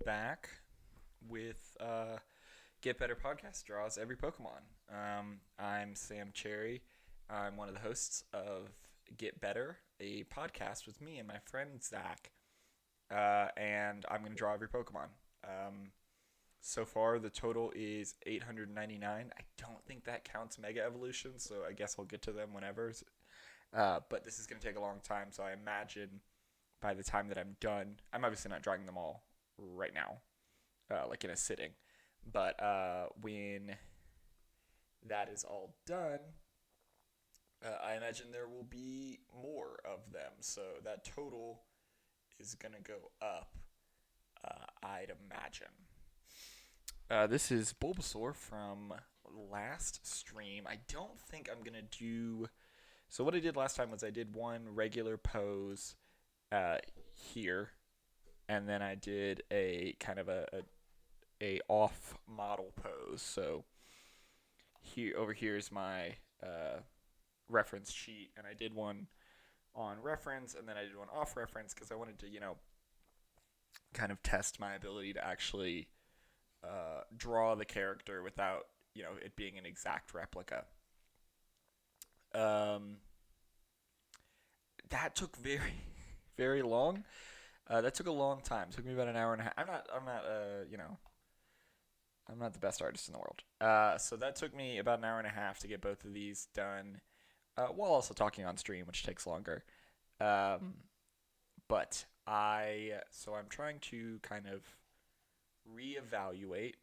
back with Get Better Podcast Draws Every Pokemon. I'm Sam Cherry. I'm one of the hosts of Get Better, a podcast with me and my friend Zach. And I'm going to draw every Pokemon. So far, the total is 899. I don't think that counts Mega Evolutions, so I guess I'll get to them whenever. But this is going to take a long time, so I imagine by the time that I'm done, I'm obviously not drawing them all right now, like in a sitting. But when that is all done, I imagine there will be more of them. So that total is going to go up, I'd imagine. This is Bulbasaur from last stream. I don't think I'm going to do. So, what I did last time was I did one regular pose here, and then I did a kind of a off model pose. So here over here is my reference sheet, and I did one on reference, and then I did one off reference because I wanted to kind of test my ability to actually draw the character without it being an exact replica. Um, that took very very long. That took a long time. It took me about an hour and a half. I'm not the best artist in the world. So that took me about an hour and a half to get both of these done, while also talking on stream, which takes longer. Um, but I'm trying to kind of reevaluate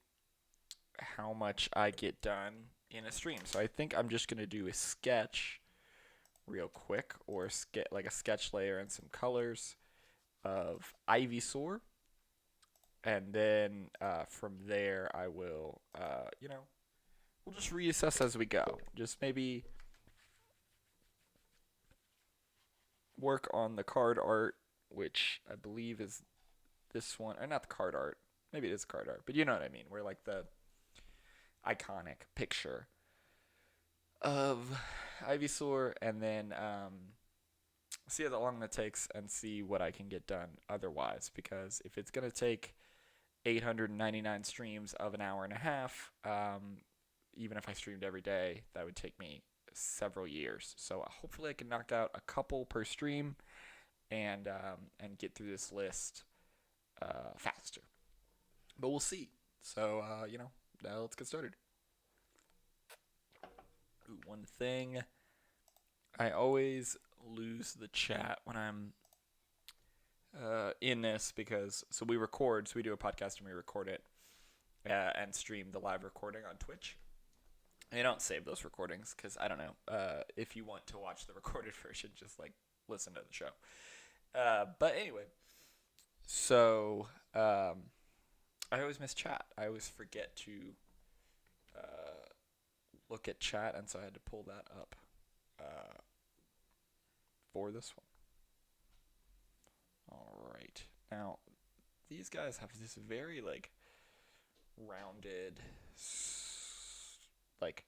how much I get done in a stream. So I think I'm just gonna do a sketch real quick, or like a sketch layer and some colors of Ivysaur, and then from there I will, we'll just reassess as we go. Just maybe work on the card art, which I believe is this one, or not the card art. Maybe it is card art, but you know what I mean. Where like the iconic picture of Ivysaur, and then see how long that takes and see what I can get done otherwise. Because if it's gonna take 899 streams of an hour and a half, even if I streamed every day, that would take me several years. So hopefully I can knock out a couple per stream and get through this list faster. But we'll see. So now let's get started. Ooh, one thing, I always lose the chat when I'm in this, because we record, so we do a podcast and we record it and stream the live recording on Twitch. I don't save those recordings because I don't know. If you want to watch the recorded version, just like listen to the show. But anyway, so I always miss chat. I always forget to look at chat, and so I had to pull that up for this one. All right, now these guys have this very like rounded, like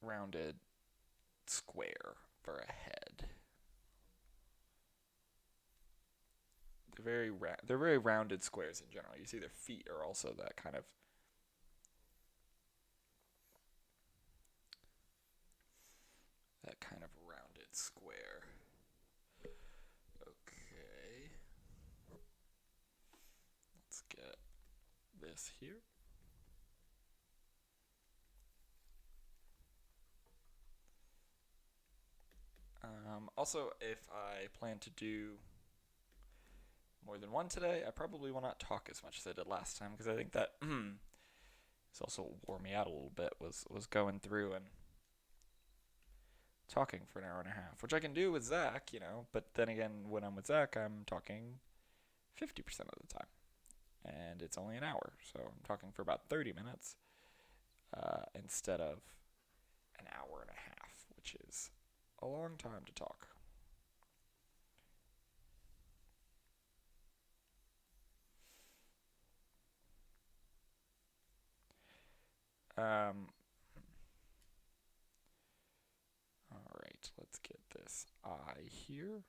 rounded square for a head. They're very rounded squares in general. You see their feet are also that kind of rounded square. Okay. Let's get this here. Also, if I plan to do more than one today, I probably will not talk as much as I did last time, because I think that this also wore me out a little bit, was going through and talking for an hour and a half, which I can do with Zach, but then again, when I'm with Zach, I'm talking 50% of the time, and it's only an hour, so I'm talking for about 30 minutes instead of an hour and a half, which is a long time to talk. All right, let's get this eye here.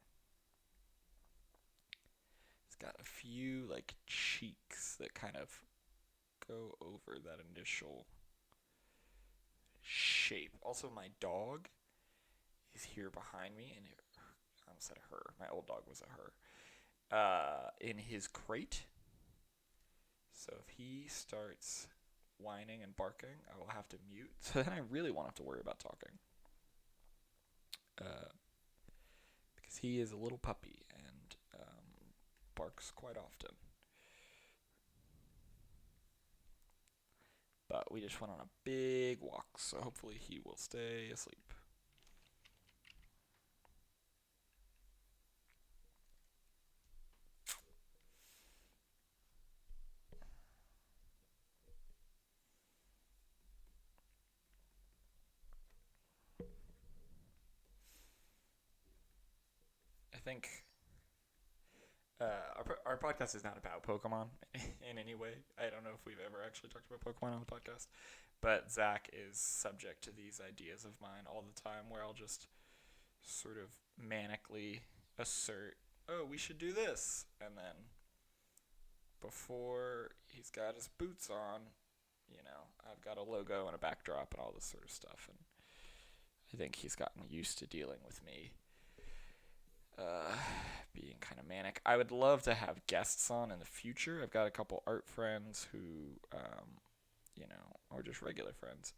got a few like cheeks that kind of go over that initial shape. Also, my dog is here behind me, and I almost said her. My old dog was a her. In his crate. So if he starts whining and barking, I will have to mute. So then I really won't have to worry about talking. Because he is a little puppy and barks quite often. But we just went on a big walk, so hopefully he will stay asleep. I think our podcast is not about Pokemon in any way. I don't know if we've ever actually talked about Pokemon on the podcast, but Zach is subject to these ideas of mine all the time where I'll just sort of manically assert, oh, we should do this. And then before he's got his boots on, I've got a logo and a backdrop and all this sort of stuff. And I think he's gotten used to dealing with me being kind of manic. I would love to have guests on in the future. I've got a couple art friends who, or just regular friends,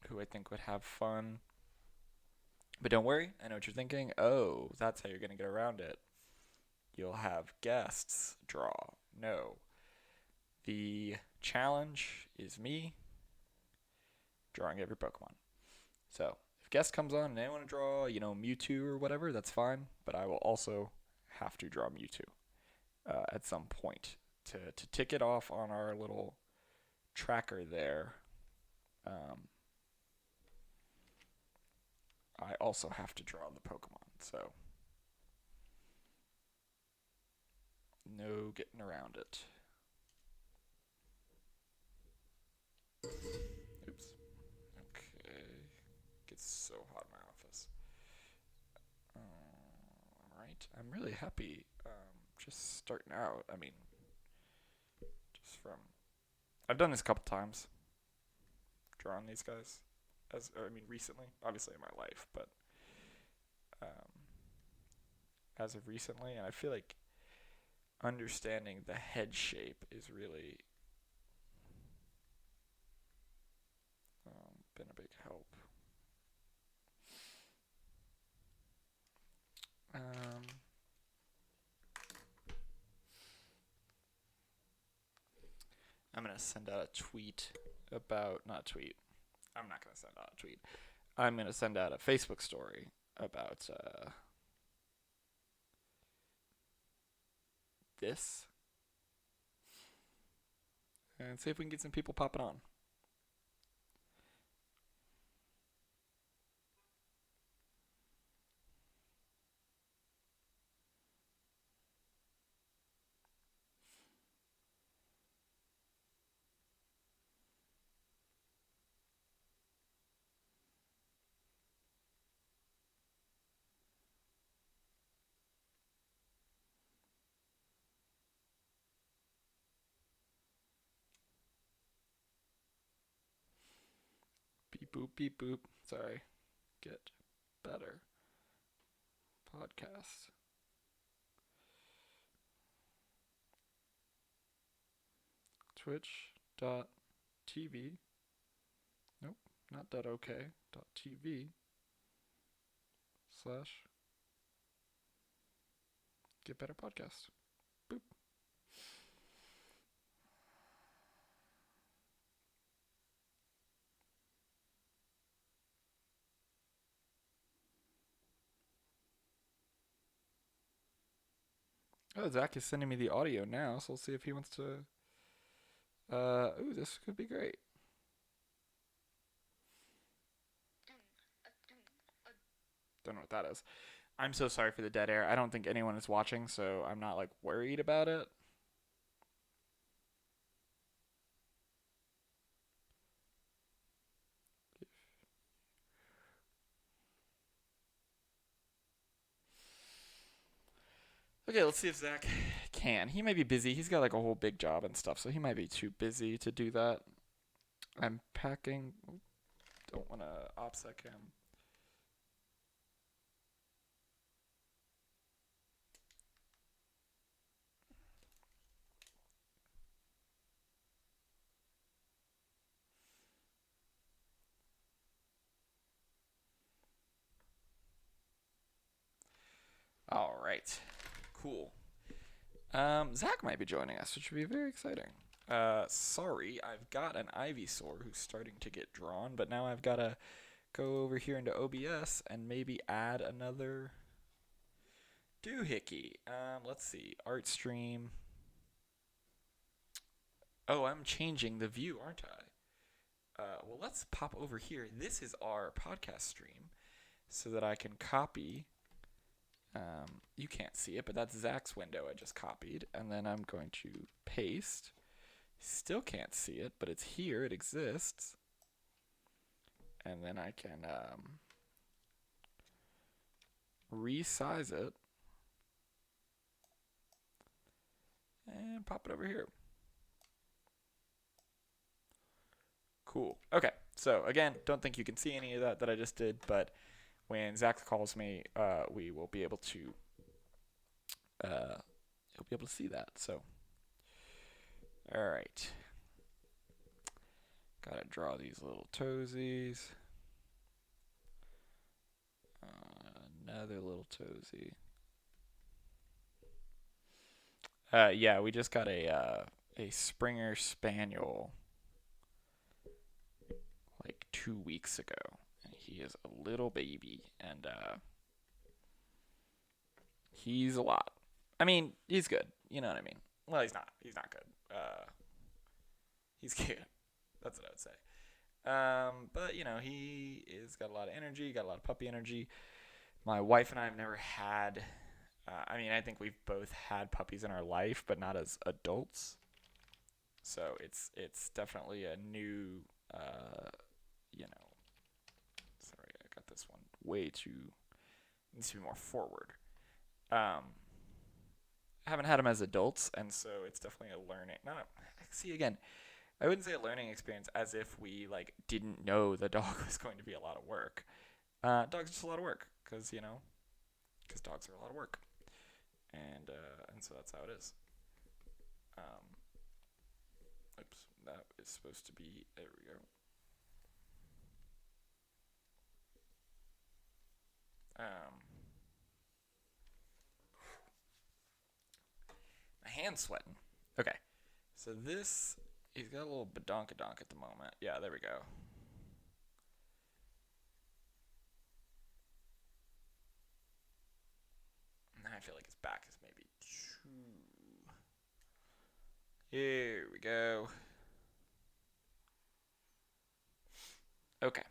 who I think would have fun. But don't worry, I know what you're thinking. Oh, that's how you're going to get around it. You'll have guests draw. No. The challenge is me drawing every Pokemon. So, if guest comes on and they want to draw, Mewtwo or whatever, that's fine. But I will also have to draw Mewtwo at some point to tick it off on our little tracker there. I also have to draw the Pokemon, so no getting around it. Oops. Okay. Gets so hot in my office. Alright. I'm really happy just starting out. I mean, just from... I've done this a couple times. Drawing these guys. Recently. Obviously in my life, but as of recently. And I feel like understanding the head shape is really been a big help. I'm going to send out a tweet about, not a tweet, I'm not going to send out a tweet. I'm going to send out a Facebook story about this and see if we can get some people popping on. Beep boop, beep boop. Sorry. Get better. Podcast. Twitch.tv. Nope, not .ok. .tv / Get Better Podcast. Boop. Oh, Zach is sending me the audio now, so we'll see if he wants to. Ooh, this could be great. Don't know what that is. I'm so sorry for the dead air. I don't think anyone is watching, so I'm not worried about it. Okay, let's see if Zach can. He might be busy. He's got like a whole big job and stuff, so he might be too busy to do that. I'm packing. Don't want to OPSEC him. All right. Cool. Zach might be joining us, which would be very exciting. Sorry, I've got an Ivysaur who's starting to get drawn, but now I've got to go over here into OBS and maybe add another doohickey. Let's see. Art stream. Oh, I'm changing the view, aren't I? Well, let's pop over here. This is our podcast stream so that I can copy. You can't see it, but that's Zach's window I just copied. And then I'm going to paste. Still can't see it, but it's here. It exists. And then I can resize it and pop it over here. Cool. Okay. So again, don't think you can see any of that I just did, but when Zach calls me, we will be able to you'll be able to see that. So all right. Gotta draw these little toesies. Another little toesy. Yeah, we just got a Springer Spaniel like 2 weeks ago, and he is a little baby, and he's a lot. I mean, he's good. You know what I mean? Well, he's not. He's not good. He's cute. That's what I would say. But you know, he is got a lot of energy. Got a lot of puppy energy. My wife and I have never had. I mean, I think we've both had puppies in our life, but not as adults. So it's definitely a new. Sorry, I got this one way too. Needs to be more forward. I haven't had them as adults, and so it's definitely a learning. See again. I wouldn't say a learning experience as if we like didn't know the dog was going to be a lot of work. Dogs are just a lot of work because dogs are a lot of work, and so that's how it is. Oops, that is supposed to be. There we go. My hand's sweating. Okay, so this he's got a little badonkadonk at the moment. Yeah, there we go. Now I feel like his back is maybe too. Here we go. Okay.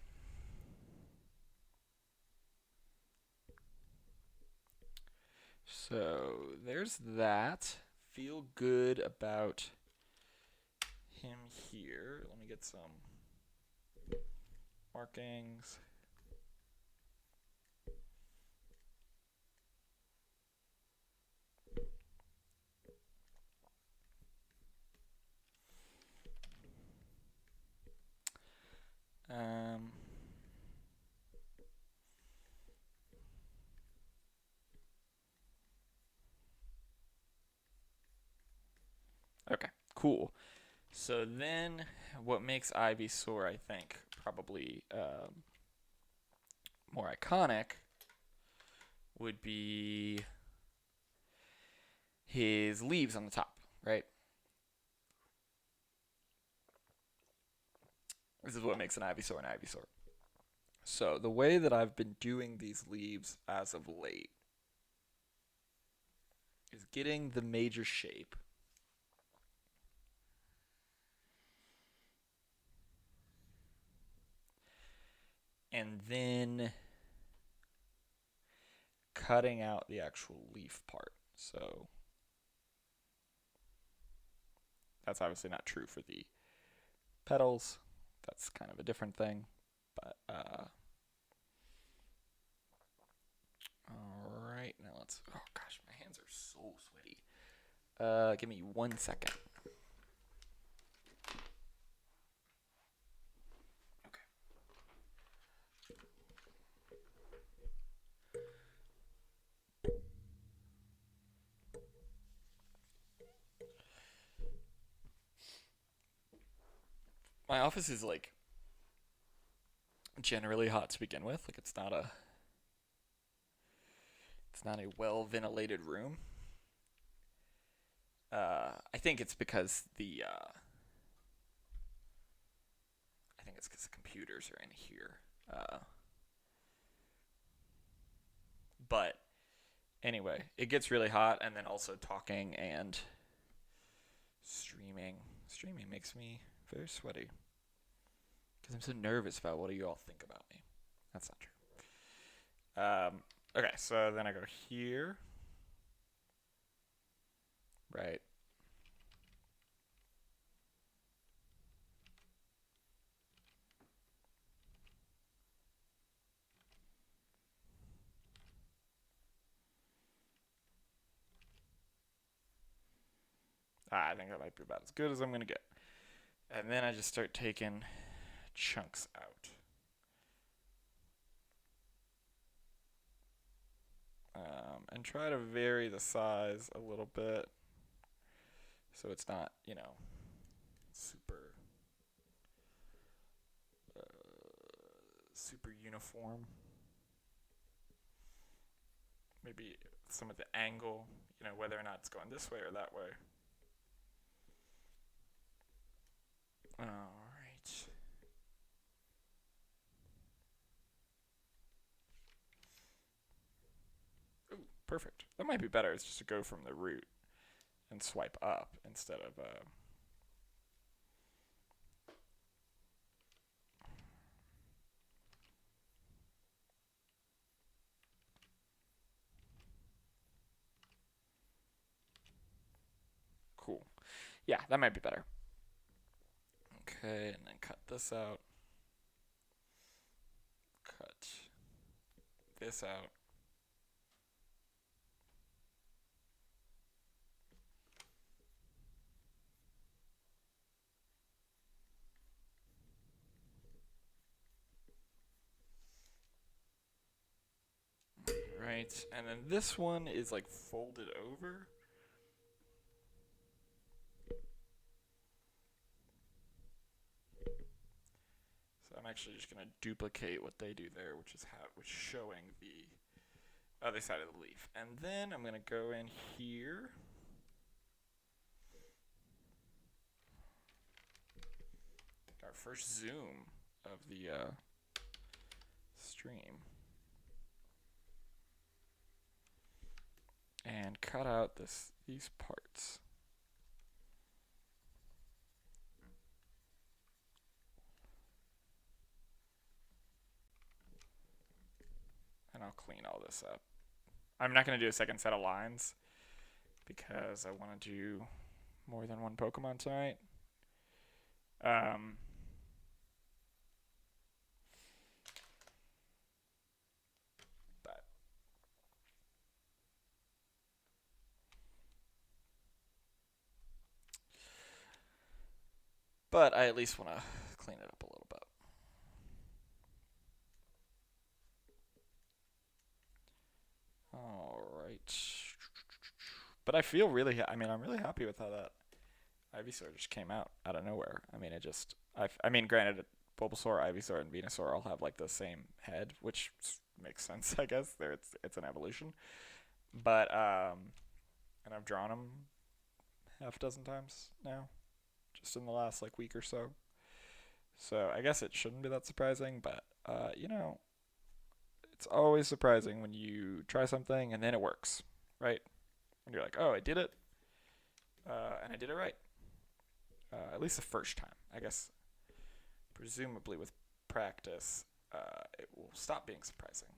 So there's that. Feel good about him here. Let me get some markings. Okay, cool. So then what makes Ivysaur, I think, probably more iconic would be his leaves on the top, right? This is what makes an Ivysaur an Ivysaur. So the way that I've been doing these leaves as of late is getting the major shape. And then cutting out the actual leaf part. So that's obviously not true for the petals. That's kind of a different thing. But all right, now let's. Oh gosh, my hands are so Give me 1 second. Okay. My office is like generally hot to begin with. Like it's not a well ventilated room. I think it's because the computers are in here. But anyway, it gets really hot, and then also talking and streaming. Streaming makes me very sweaty because I'm so nervous about what do you all think about me. That's not true. Okay, so then I go here. Right. I think that might be about as good as I'm going to get. And then I just start taking chunks out. And try to vary the size a little bit so it's not, super super uniform. Maybe some of the angle, whether or not it's going this way or that way. All right. Ooh, perfect. That might be better. It's just to go from the root and swipe up instead of cool. Yeah, that might be better. Okay, and then cut this out. Cut this out. Right, and then this one is like folded over. So I'm actually just gonna duplicate what they do there, which is showing the other side of the leaf. And then I'm gonna go in here. Our first zoom of the stream. And cut out these parts. And I'll clean all this up. I'm not going to do a second set of lines because I want to do more than one Pokemon tonight. But I at least want to clean it up a little bit. All right. But I feel really, I'm really happy with how that Ivysaur just came out of nowhere. Granted, Bulbasaur, Ivysaur, and Venusaur all have like the same head, which makes sense, I guess. It's an evolution. But and I've drawn them half a dozen times now, just in the last like week or so. So I guess it shouldn't be that surprising, but it's always surprising when you try something and then it works, right? And you're like, oh, I did it, and I did it right. At least the first time, I guess. Presumably with practice, it will stop being surprising,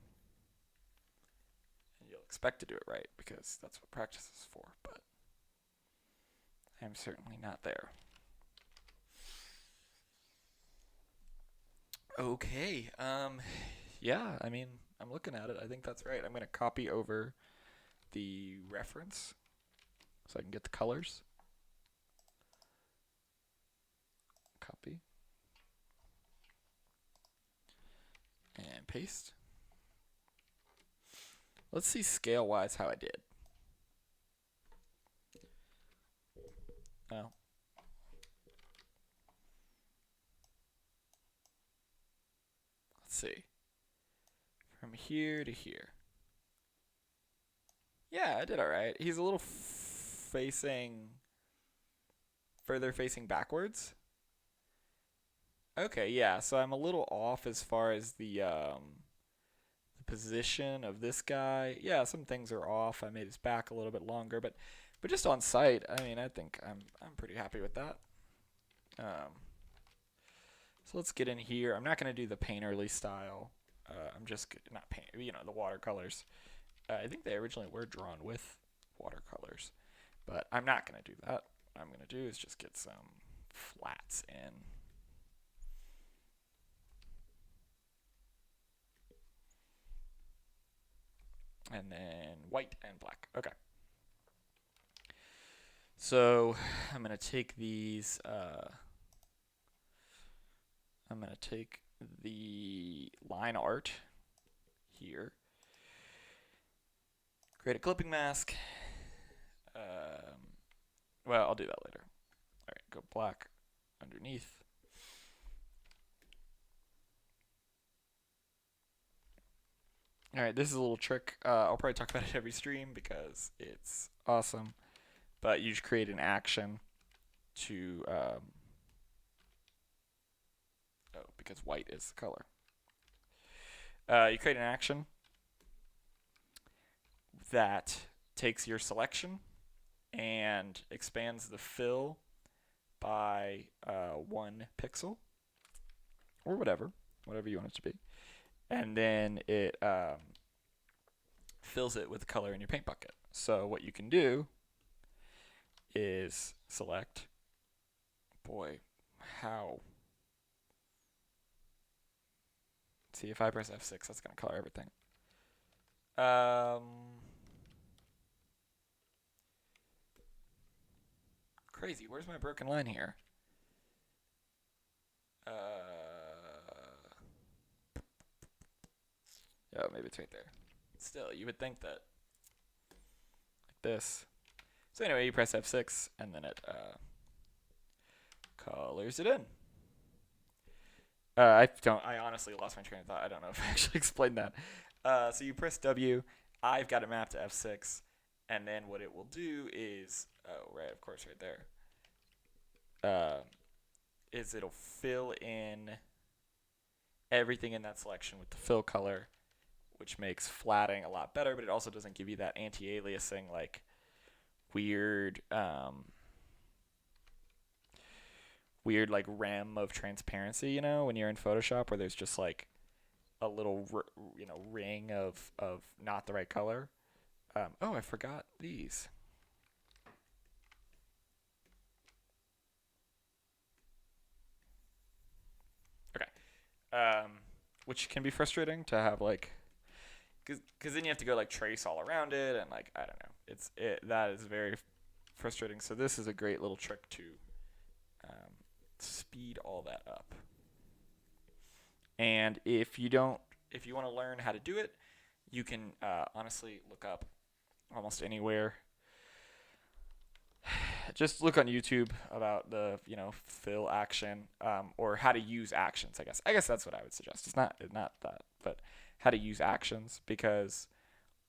and you'll expect to do it right because that's what practice is for. But I'm certainly not there. Okay. Yeah, I'm looking at it. I think that's right. I'm going to copy over the reference so I can get the colors. Copy. And paste. Let's see scale-wise how I did. Oh. Let's see. From here to here. Yeah, I did alright. He's a little further facing backwards. Okay, yeah, so I'm a little off as far as the position of this guy. Yeah, some things are off. I made his back a little bit longer, but just on sight, I mean, I think I'm pretty happy with that. So let's get in here. I'm not going to do the painterly style. I'm just not paint, the watercolors. I think they originally were drawn with watercolors, but I'm not going to do that. What I'm going to do is just get some flats in. And then white and black. Okay. So I'm going to take these. I'm going to take the line art here. Create a clipping mask. Well, I'll do that later. All right, go black underneath. All right, this is a little trick. I'll probably talk about it every stream because it's awesome. But you just create an action to, because white is the color. You create an action that takes your selection and expands the fill by 1 pixel or whatever you want it to be. And then it fills it with the color in your paint bucket. So what you can do is select, boy, how? See, if I press F6, that's going to color everything. Crazy, where's my broken line here? Oh, maybe it's right there. Still, you would think that like this. So anyway, you press F6 and then it colors it in. I honestly lost my train of thought. I don't know if I actually explained that. So you press W. I've got it mapped to F6, and then what it will do is, of course, right there, is it'll fill in everything in that selection with the fill color, which makes flatting a lot better, but it also doesn't give you that anti-aliasing, like, weird like rem of transparency, when you're in Photoshop, where there's just like a little ring of not the right color. Oh, I forgot these. Okay. Which can be frustrating to have, like, because then you have to go like trace all around it, and like I don't know, that is very frustrating. So this is a great little trick to speed all that up. And if you want to learn how to do it, you can honestly look up almost anywhere. Just look on YouTube about the fill action, or how to use actions. I guess that's what I would suggest. It's not that, but how to use actions, because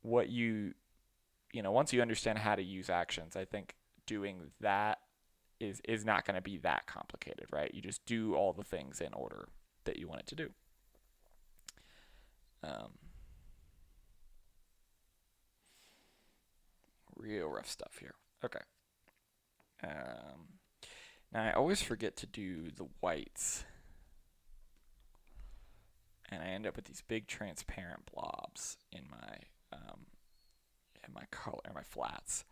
what once you understand how to use actions, I think doing that is not going to be that complicated, right? You just do all the things in order that you want it to do. Real rough stuff here. Okay. Now I always forget to do the whites, and I end up with these big transparent blobs in my color, my flats.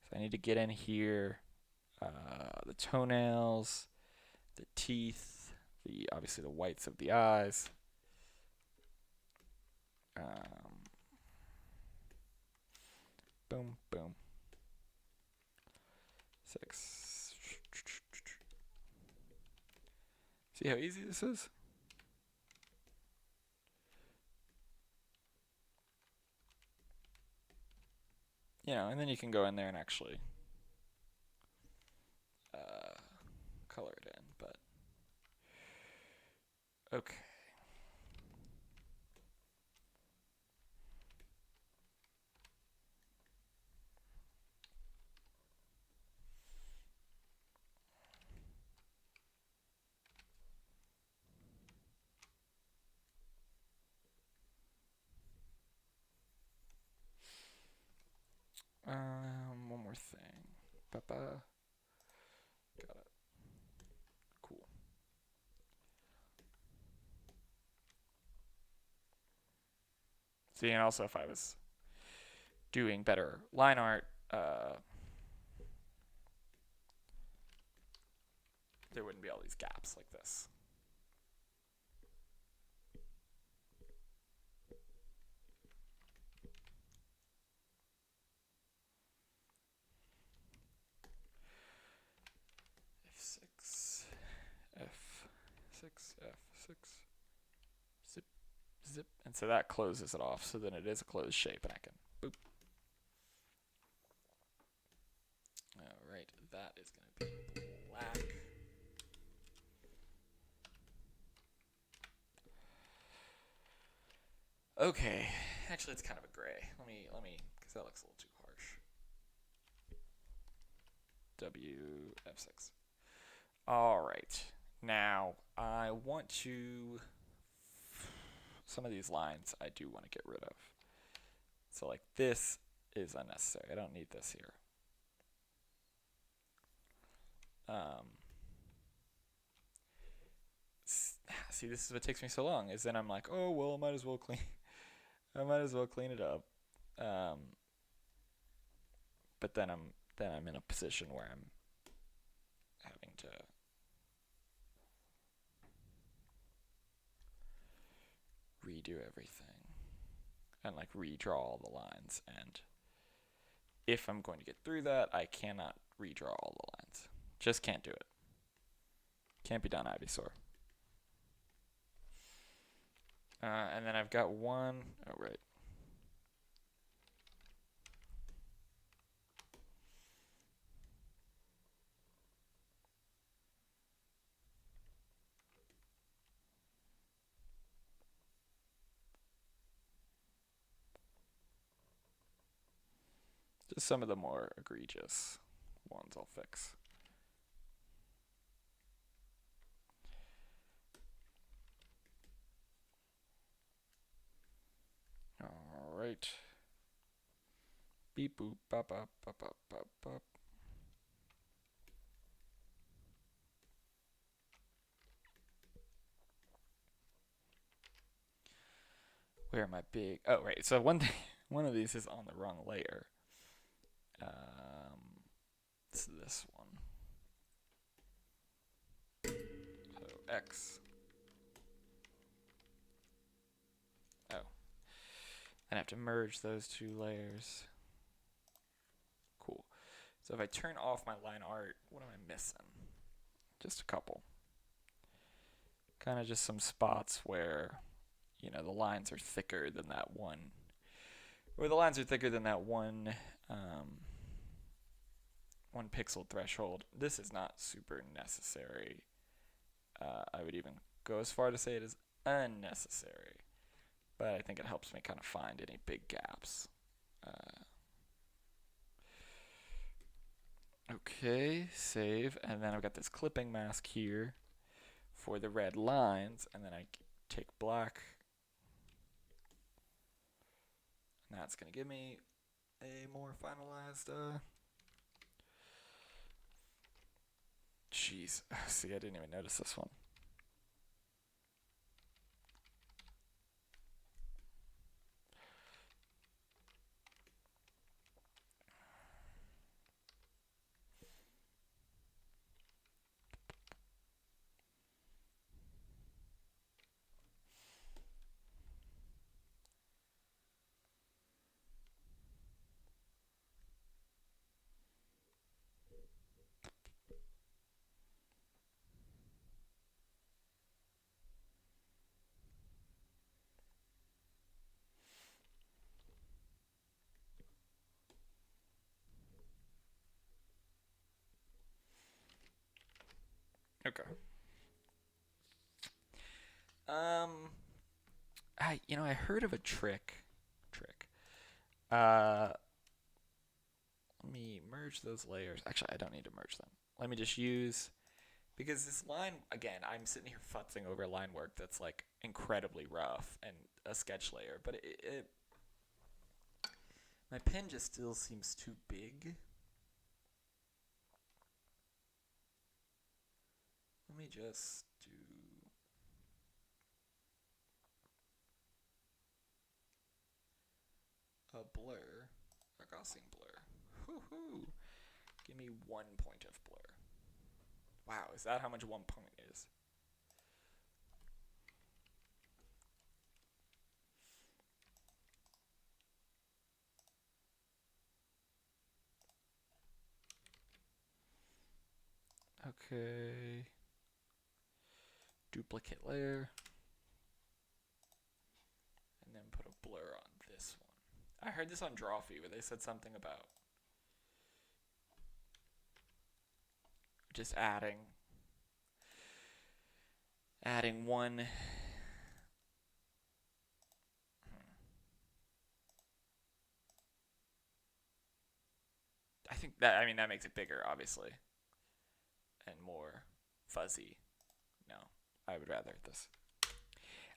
So I need to get in here, the toenails, the teeth, obviously the whites of the eyes. Boom, boom. 6. See how easy this is? And then you can go in there and actually color it in, but okay. One more thing. Got it. Cool. See, and also if I was doing better line art, there wouldn't be all these gaps like this. F6, F6, F6, zip, zip. And so that closes it off, so then it is a closed shape, and I can boop. Alright, that is going to be black. Okay, actually it's kind of a gray. Let me, because that looks a little too harsh. W, F6. Alright, now I want to, some of these lines I do want to get rid of. So like this is unnecessary. I don't need this here. See, this is what takes me so long. Is then I'm like, oh well, I might as well clean it up. But then I'm in a position where I'm having to redo everything and like redraw all the lines, and if I'm going to get through that, I cannot redraw all the lines. Just can't do it. Can't be done, Ivysaur. And then I've got one. Oh, right. Just some of the more egregious ones I'll fix. Alright. Beep boop bop bop bop bop bop bop. Where am I big? Oh, right. So one of these is on the wrong layer. It's this one. So X. Oh. I have to merge those two layers. Cool. So if I turn off my line art, what am I missing? Just a couple. Kind of just some spots where, the lines are thicker than that one. Or the lines are thicker than that one pixel threshold. This is not super necessary. I would even go as far to say it is unnecessary. But I think it helps me kind of find any big gaps. Okay, save. And then I've got this clipping mask here for the red lines. And then I take black. And that's going to give me a more finalized... Jeez. See, I didn't even notice this one. Okay. Um, I heard of a trick. Trick. Uh, Let me merge those layers. Actually, I don't need to merge them. Let me just use, because this line, again, I'm sitting here futzing over line work that's like incredibly rough and a sketch layer, but my pen just still seems too big. Let me just do a blur, a Gaussian blur. Woohoo! Give me 1 point of blur. Wow, is that how much 1 point is? Okay. Duplicate layer. And then put a blur on this one. I heard this on Drawfee where they said something about just adding one. I think that makes it bigger, obviously, and more fuzzy. No, I would rather this.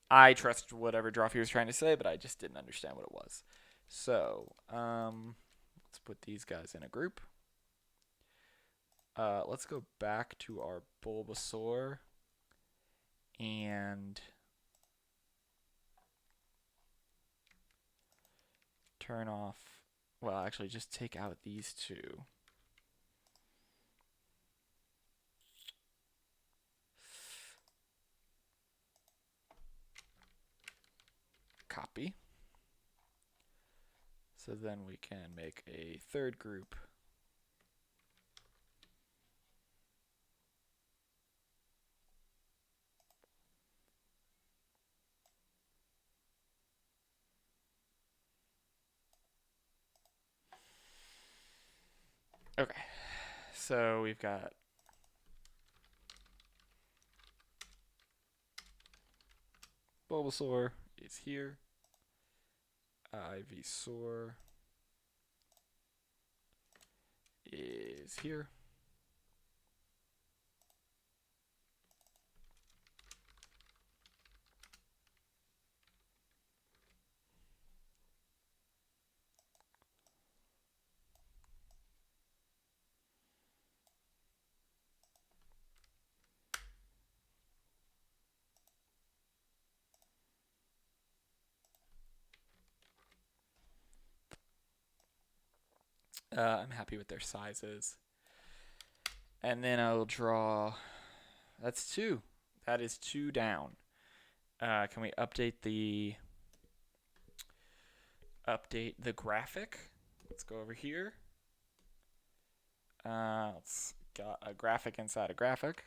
I trust whatever Drawfee was trying to say, but I just didn't understand what it was. So, let's put these guys in a group. Let's go back to our Bulbasaur and turn off. Well, actually, just take out these two. Copy. So then we can make a third group. Okay, so we've got Bulbasaur is here. Ivysaur is here. I'm happy with their sizes. And then I'll draw. That's two. That is two down. Can we update the graphic? Let's go over here. Let's got a graphic inside a graphic.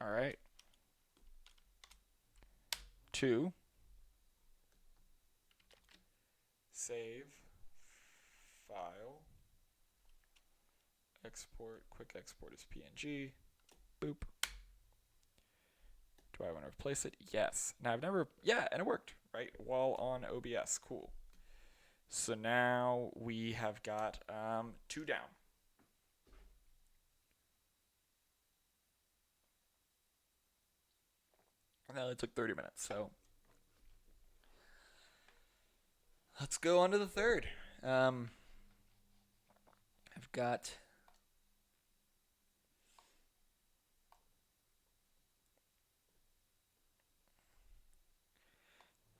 All right. 2. Save. File. Export. Quick export as PNG. Boop. Do I want to replace it? Yes. Now I've never. Yeah, and it worked. Right. While on OBS. Cool. So now we have got 2 down. And that only took 30 minutes. So let's go on to the third. I've got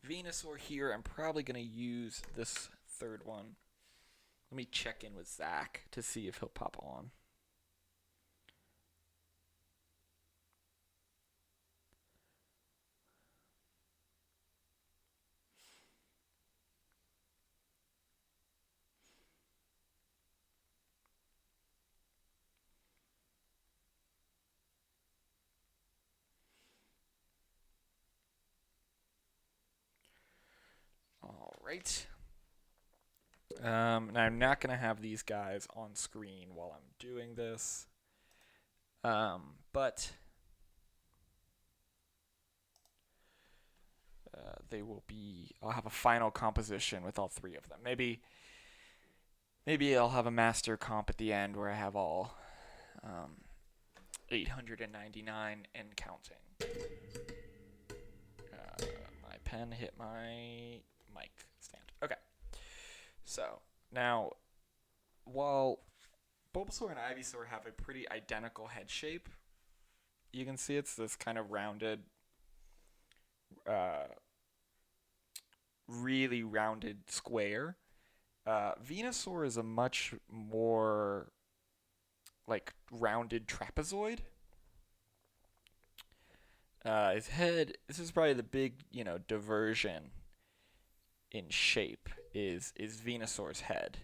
Venusaur here. I'm probably going to use this third one. Let me check in with Zach to see if he'll pop on. All right. Now I'm not going to have these guys on screen while I'm doing this. But they will be. I'll have a final composition with all three of them. Maybe I'll have a master comp at the end where I have all 899 and counting. My pen hit my mic stand. Okay. So now, while Bulbasaur and Ivysaur have a pretty identical head shape, you can see it's this kind of rounded, really rounded square. Venusaur is a much more like rounded trapezoid. His head. This is probably the big, diversion in shape is Venusaur's head.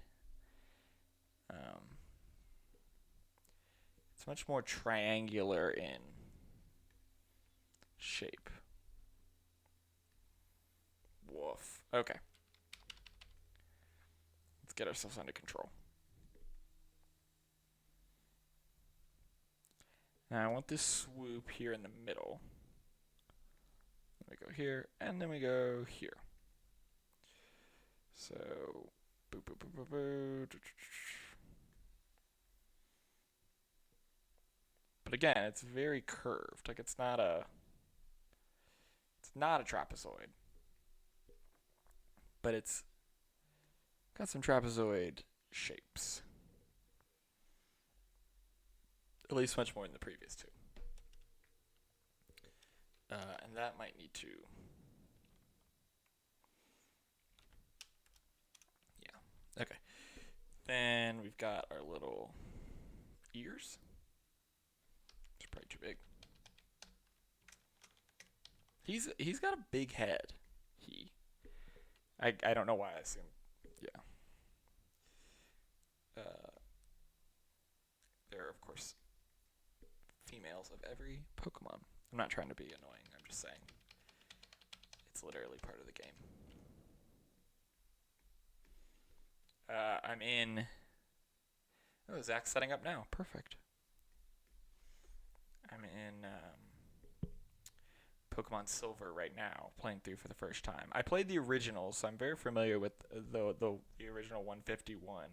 It's much more triangular in shape. Woof. Okay. Let's get ourselves under control. Now I want this swoop here in the middle. Then we go here, and then we go here. So, boop, boop, boop, boop, boop. But again, it's very curved. Like it's not a trapezoid. But it's got some trapezoid shapes. At least much more than the previous two. And that might need to... Yeah. Okay. Then we've got our little ears. It's probably too big. He's got a big head. I don't know why I assume. Yeah. There are, of course, females of every Pokemon. I'm not trying to be annoying. I'm just saying it's literally part of the game. I'm in... Oh, Zach's setting up now. Perfect. I'm in Pokemon Silver right now, playing through for the first time. I played the originals, so I'm very familiar with the original 151.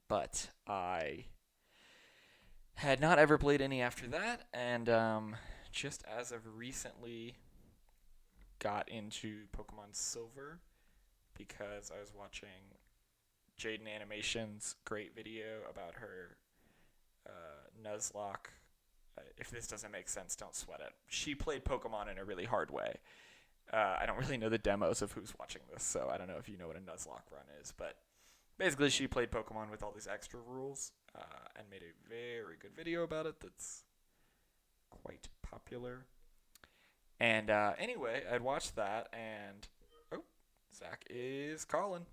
But I had not ever played any after that, and just as of recently got into Pokemon Silver because I was watching Jaden Animation's great video about her Nuzlocke. If this doesn't make sense, don't sweat it. She played Pokemon in a really hard way. I don't really know the demos of who's watching this, so I don't know if you know what a Nuzlocke run is, but basically she played Pokemon with all these extra rules and made a very good video about it that's quite popular. And anyway, I'd watched that, and Zach is calling.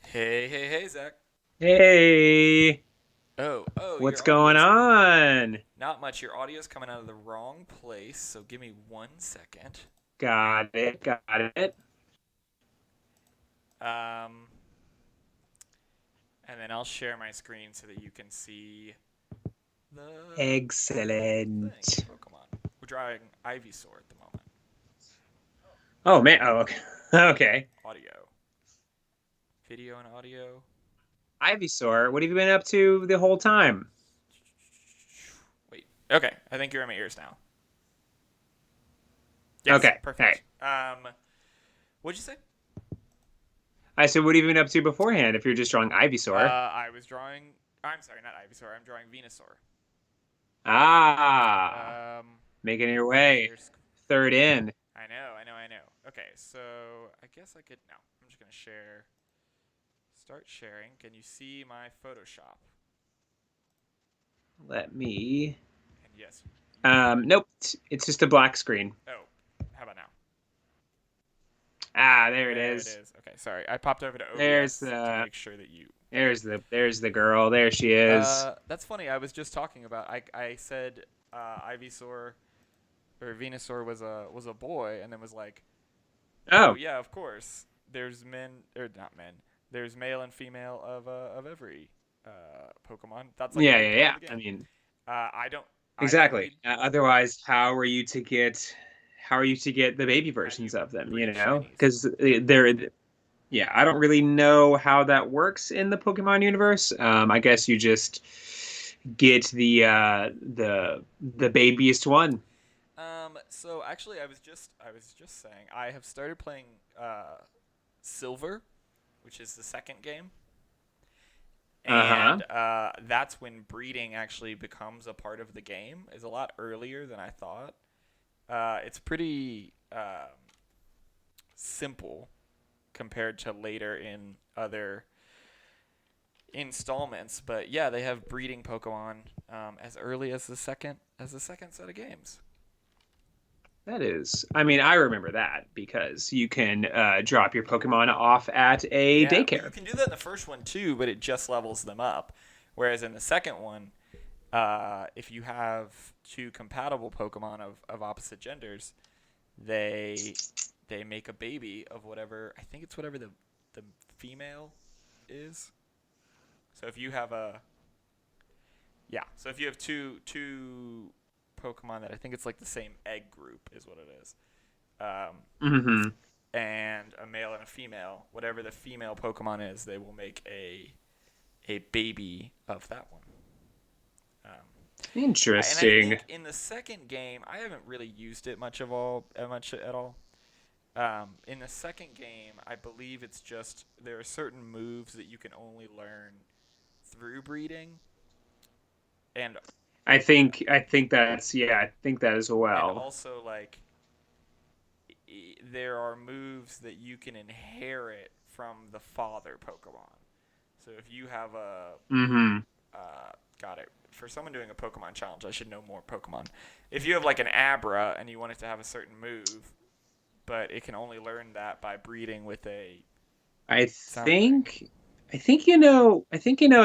Hey, Zach. Hey, Oh, what's your going audio's on? not much. Your audio's coming out of the wrong place, so give me 1 second. Got it. Um, and then I'll share my screen so that you can see the thing, Excellent. Pokemon. We're drawing Ivysaur at the moment. Oh man, oh okay. Okay. Audio, video, and audio. Ivysaur, what have you been up to the whole time? Wait. Okay, I think you're in my ears now. Yes, Okay. All right. perfect. What'd you say? I said, what have you been up to beforehand if you're just drawing Ivysaur? I was drawing. I'm sorry, not Ivysaur. I'm drawing Venusaur. Ah, Um, making your way. share. Third in. I know. Okay, so I guess I could. No, I'm just gonna share. Start sharing. Can you see my Photoshop? Let me. And yes. Nope. It's just a black screen. Oh, how about now? Ah, there it There it is. is. Okay, sorry. I popped over to There's OBS to the make sure that you. there's the girl. There she is. That's funny. I was just talking about. I said Ivysaur or Venusaur was a boy, and then was like, oh Oh, yeah, of course. There's men or not men. There's male and female of every Pokemon. That's like a yeah, big yeah, part yeah. of the I game. mean, I don't. I don't Exactly. breed Otherwise, how are you to get the baby how do you versions of them, breed shinies? Because they're yeah, I don't really know how that works in the Pokemon universe. I guess you just get the babiest one. So actually, I was just saying I have started playing Silver, which is the second game, Uh-huh. and that's when breeding actually becomes a part of the game. Is a lot earlier than I thought. It's pretty simple compared to later in other installments, but yeah, they have breeding Pokemon as early as the second set of games. That is, I mean, I remember that because you can drop your Pokemon off at a Yeah, well, you daycare. can do that in the first one too, but it just levels them up. Whereas in the second one, if you have two compatible Pokemon of opposite genders, they they make a baby of whatever, I think it's whatever the female is. So if you have a yeah, so if you have two Pokemon that I think it's like the same egg group is what it is, um, Hmm. and a male and a female, whatever the female Pokemon is, they will make a baby of that one. And I Interesting. think in the second game, I haven't really used it much at all. In the second game, I believe it's just there are certain moves that you can only learn through breeding, and I think that's yeah, I think that as and well. also like there are moves that you can inherit from the father Pokemon. So if you have a Hmm. got it for someone doing a Pokemon challenge, I should know more Pokemon. If you have like an Abra and you want it to have a certain move, but it can only learn that by breeding with a I something. think I think you know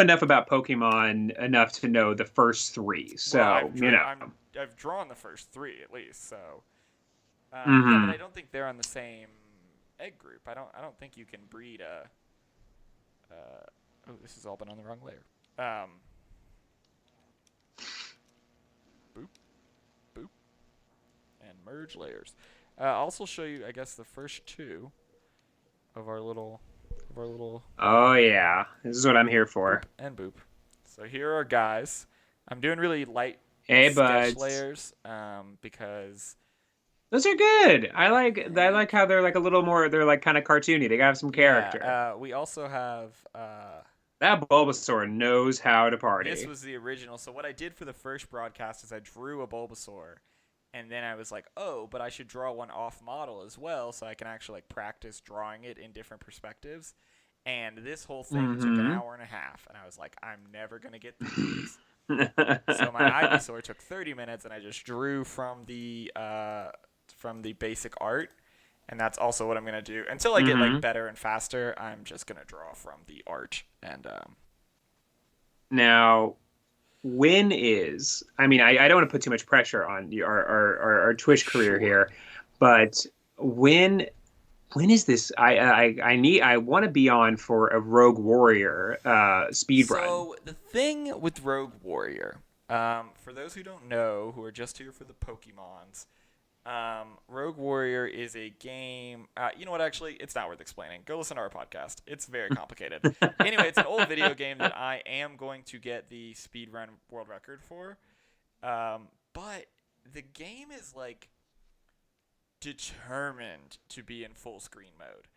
enough about Pokemon enough to know the first three. Well, So, you know. I've drawn the first three at least. So yeah, but I Hmm. don't think they're on the same egg group. I don't think you can breed a. Oh, this has all been on the wrong layer. Boop boop and merge layers. I'll also show you, I guess, the first two of our little Oh yeah. This is what I'm here boop for. and boop. So here are guys. I'm doing really light Hey sketch buds. layers because Those are good. I like thank how they're you. like a little more they're like kind of cartoony. They got some character. Yeah, we also have That Bulbasaur knows how to this party. was the original. So what I did for the first broadcast is I drew a Bulbasaur, and then I was like, oh, but I should draw one off model as well, so I can actually like practice drawing it in different perspectives. And this whole thing took an Hmm. hour and a half, and I was like, I'm never gonna get through these. So my Ivysaur took 30 minutes, and I just drew from the basic art, and that's also what I'm gonna do until I get like Hmm. better and faster. I'm just gonna draw from the art, and Now, I mean, I don't want to put too much pressure on our Twitch career sure. here, but when when is this? I want to be on for a Rogue Warrior speed run. So the thing with Rogue Warrior, for those who don't know, who are just here for the Pokemons, Rogue Warrior is a game. You know what? Actually, it's not worth explaining. Go listen to our podcast. It's very complicated. Anyway, it's an old video game that I am going to get the speedrun world record for. But the game is like determined to be in full screen mode,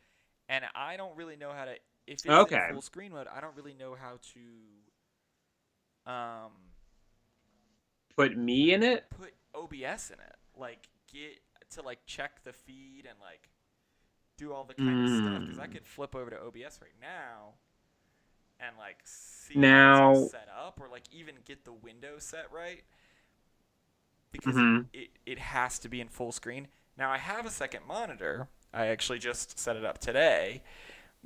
and I don't really know how to. If it's in Okay, full screen mode, I don't really know how to put me in it. put OBS in it. Like get to like check the feed and like do all the kind of stuff because I Mm. could flip over to OBS right now and like see how it's all Now, set up or like even get the window set right because mhm. it has to be in full screen. Now I have a second monitor. I actually just set it up today,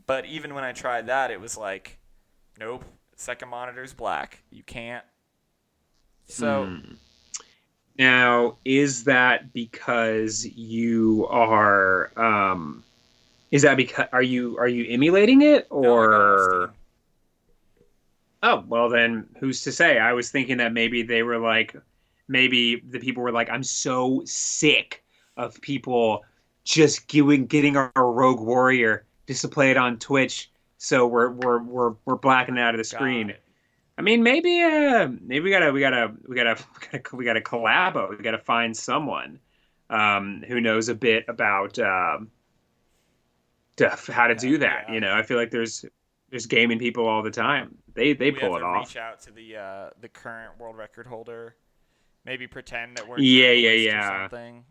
but even when I tried that, it was like, nope, second monitor's black. You can't. So Mm. Now, is that because you are is that because are you emulating it no, I got it off or Steam. oh, well then who's to say? I was thinking that maybe they were like maybe the people were like, I'm so sick of people just getting our rogue warrior just to play it on Twitch, so we're blacking it out of the Got screen. it. I mean, maybe we gotta collabo. We gotta find someone who knows a bit about how to do that. Yeah. I feel like there's gaming people all the time. They We have pull it to off. reach out to the current world record holder. Maybe pretend that we're Yeah, yeah, journalists or yeah. something.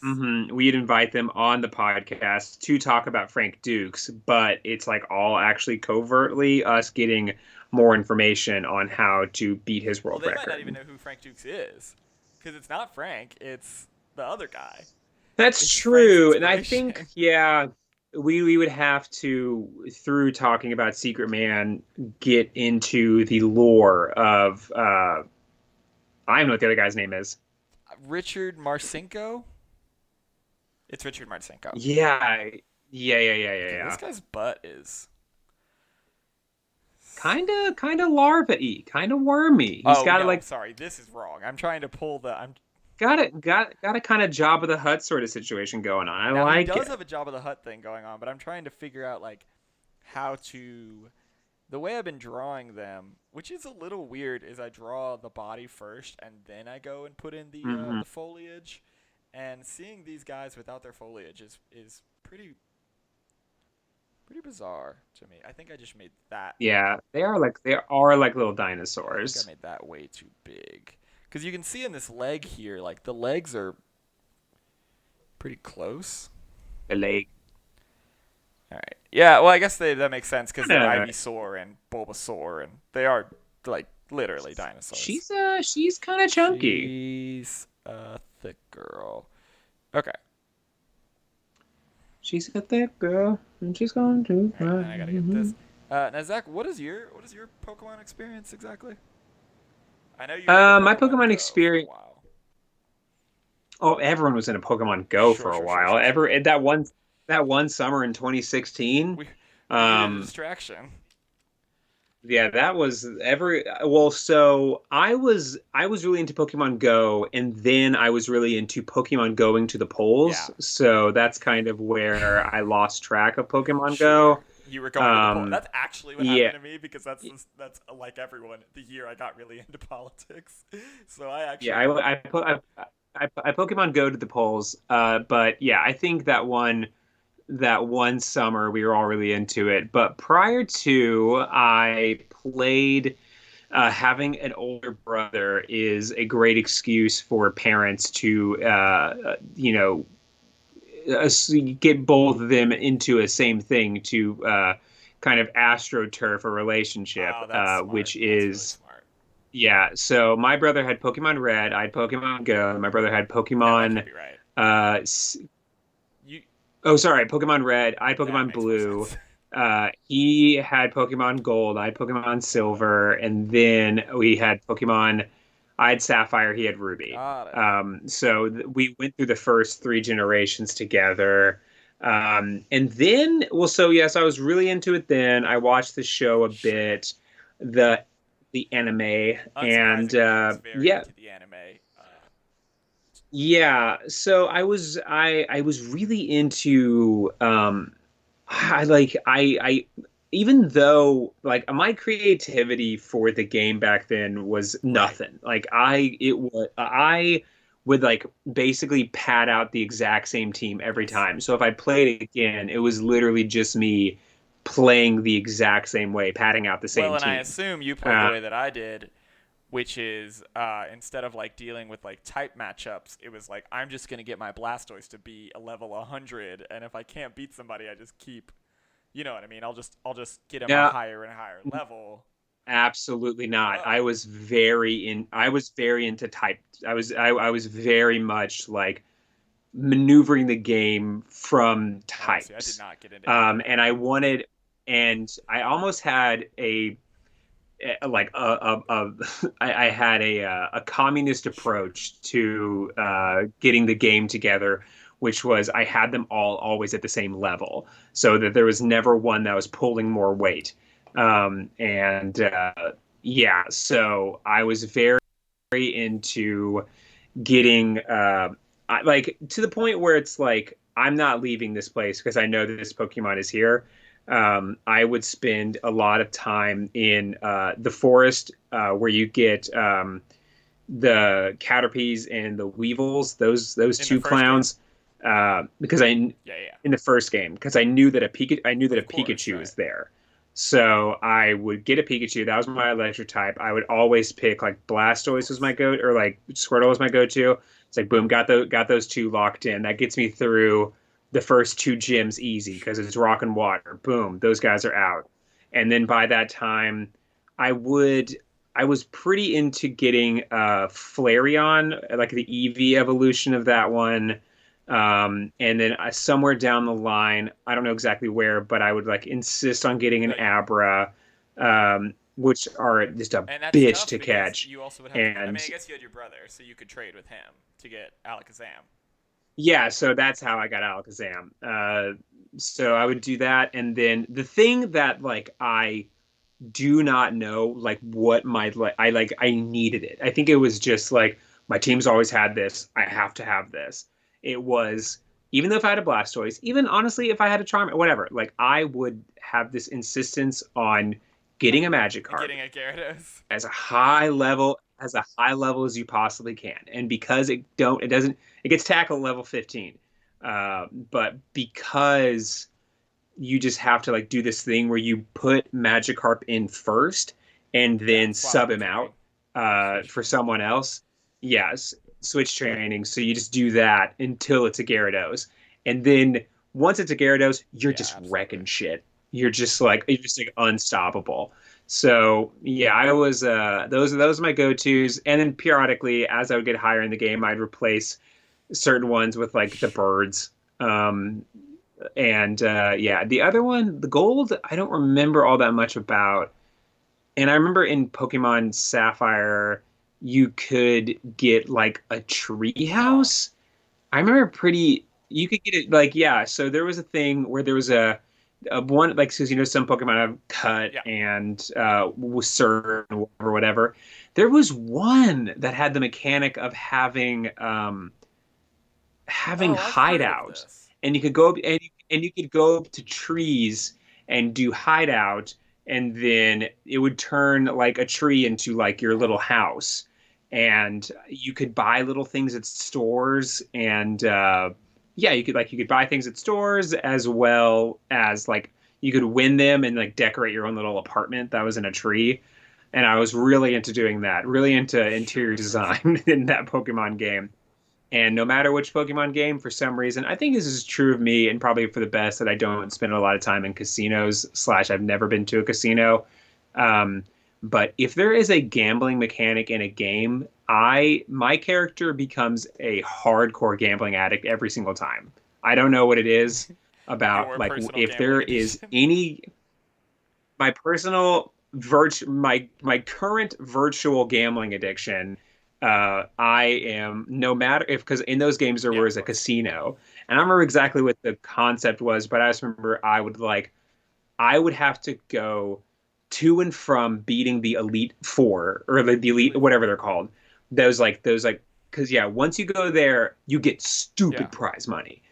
We'd invite them on the podcast to talk about Frank Dukes, but it's like all actually covertly us getting more information on how to beat his Well, world they might not even record. know who Frank Dukes is, because it's not Frank. It's the other guy. That's It's Frank's true. And I think, inspiration. yeah, we would have to, through talking about Secret Man, get into the lore of I don't know what the other guy's name is. Richard Marcinko. It's Richard Marcinko. Yeah, Okay, this yeah. guy's butt is. Kind of larva-y, kind of wormy. He's Oh got no, like sorry, this is wrong. I'm trying to pull the. I'm got a kind of Job of the Hutt sort of situation going on. I now he like does it. have a Job of the Hut thing going on, but I'm trying to figure out like how to. The way I've been drawing them, which is a little weird, is I draw the body first and then I go and put in Hmm. the foliage. And seeing these guys without their foliage is pretty bizarre to me. I think I just made that. Yeah, they are like little Yeah, I think I dinosaurs. made that way too big. Because you can see in this leg here, like the legs are pretty close. The leg. All right. Yeah. Well, I guess that makes sense because they're Kinda, Ivysaur and Bulbasaur, and they are like literally dinosaurs. she's kind of chunky. She's a thick girl. Okay. She's a thick girl, and she's going to All right. cry. Now I gotta get this. Now Zach, what is your Pokemon experience exactly? I know you were into My Pokemon Pokemon Go for a experience. while. Oh, everyone was in a Pokemon Go Sure, for a sure, sure, while. sure, sure. That one summer in 2016. We needed a Um, distraction. yeah, that was every well, so I was really into Pokemon Go, and then I was really into Pokemon going to the polls. Yeah. So that's kind of where I lost track of Pokemon Sure. Go. You were going to the poll. Um, That's actually what yeah, happened to me because that's like everyone. The year I got really into politics, so I yeah, actually played. I Pokemon Go to the polls. But yeah, I think that one summer we were all really into it. But prior to, I played. Having an older brother is a great excuse for parents to, get both of them into a same thing to kind of astroturf a relationship, Oh, that's smart. which That's really is, smart. yeah. So my brother had Pokemon Red, I had Pokemon Go, my brother had No, that can't Pokemon. be right. Uh, s- You oh, sorry, Pokemon Red, I had that Pokemon makes more Blue. sense. He had Pokemon Gold, I had Pokemon Silver, and then we had Pokemon. I had Sapphire, he had Ruby. Got it. So we went through the first three generations together. And then, well, so yes, I was really into it then. I watched the show a Sure. bit, the the anime, and Unsurprisingly, I was very yeah, into the anime. yeah. So I was really into I like I even though like my creativity for the game back then was Right. nothing. Like I would like basically pad out the exact same team every Yes. time. So if I played it again, it was literally just me playing the exact same way, padding out the Well, same and I team. assume you played the Uh, way that I did, which is instead of like dealing with like type matchups, it was like I'm just gonna get my Blastoise to be a level 100, and if I can't beat somebody, I just keep, you know what I mean? I'll just get him a no, higher and higher level. absolutely not. I Oh, was very into type. I was very much like maneuvering the game from oh, see, I did types. not get into any of And that. I almost had like I had a communist Sure. approach to getting the game together, which was I had them all always at the same level, so that there was never one that was pulling more weight. And yeah, so I was very into getting like to the point where it's like I'm not leaving this place because I know that this Pokemon is here. I would spend a lot of time in the forest where you get the Caterpies and the Weevils, those In the two first game? clowns, because I Yeah, yeah. in the first game because I knew that I knew that a Of course, Pikachu right. is there. So I would get a Pikachu. That was my electric type. I would always pick like Of Blastoise was my course. go or like Squirtle was my go-to. It's like boom, got those two locked in. That gets me through the first two gyms easy because it's rock and water. Boom, those guys are out. And then by that time, I would I was pretty into getting Flareon, like the EV evolution of that one. And then somewhere down the line, I don't know exactly where, but I would like insist on getting an That Abra, which are just a And that's bitch tough to because catch. you also would have to. I And mean, I guess you had your brother, so you could trade with him to get Alakazam. yeah, so that's how I got Alakazam. So I would do that, and then the thing that like I do not know like what my like I needed it. I think it was just like my team's always had this. I have to have this. It was even though if I had a Blastoise, even honestly if I had a Charm, whatever, like I would have this insistence on getting a And Magikarp getting a Gyarados. as a high level as you possibly can. And because it doesn't it gets tackled at level 15. But because you just have to like do this thing where you put Magikarp in first and Yeah, then swap sub him training. out Switch for training. someone else. Yes, switch training. So you just do that until it's a Gyarados, and then once it's a Gyarados, you're Yeah, just absolutely. wrecking shit. You're just like unstoppable. So yeah, I was those are my go-tos, and then periodically as I would get higher in the game, I'd replace certain ones with like the birds. Um, and yeah, the other one, the gold, I don't remember all that much about. And I remember in Pokemon Sapphire, you could get like a tree Huh. house. I remember pretty, you could get it like, yeah. So there was a thing where there was a one, like, because you know, some Pokemon have cut Yeah. and Surf or whatever. There was one that had the mechanic of having Oh, I've heard of hideout, this. and you could go up and you could go up to trees and do hideout, and then it would turn like a tree into like your little Huh. house, and you could buy little things at stores, and yeah, you could buy things at stores as well as like you could win them and like decorate your own little apartment that was in a tree. And I was really into doing that, really into interior Sure, sure, sure. design in that Pokemon game. And no matter which Pokemon game, for some reason, I think this is true of me and probably for the best that I don't spend a lot of time in casinos, slash, I've never been to a casino. Um, but if there is a gambling mechanic in a game, my character becomes a hardcore gambling addict every single time. I don't know what it is about Your like personal if gambling there is addiction. any my my current virtual gambling addiction. I am no matter if because in those games there Yeah, of was a course. casino, and I don't remember exactly what the concept was, but I just remember I would have to go to and from beating the Elite Four or the Elite Elite whatever Four. they're called. Those like because yeah, once you go there, you get Yeah. stupid prize money,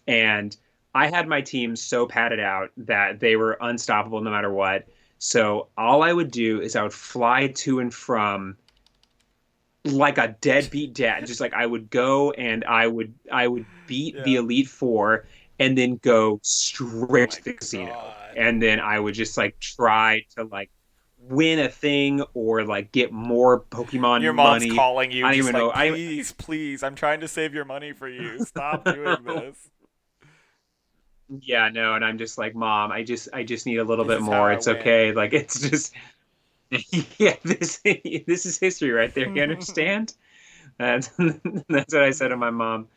and I had my team so padded out that they were unstoppable no matter what. So all I would do is I would fly to and from like a deadbeat dad. Just like I would go and I would beat the Yeah. Elite Four and then go Oh straight my to the casino. god. And then I would just like try to like win a thing or like get more Pokemon Your mom's money. calling you, I don't just even know. like, I please, please, I'm trying to save your money for you. Stop doing this. yeah, no, and I'm just like, Mom, I just need a little This bit is how more. I It's win. okay. Like it's just yeah, this is history right there. You understand? That's that's what I said to my mom.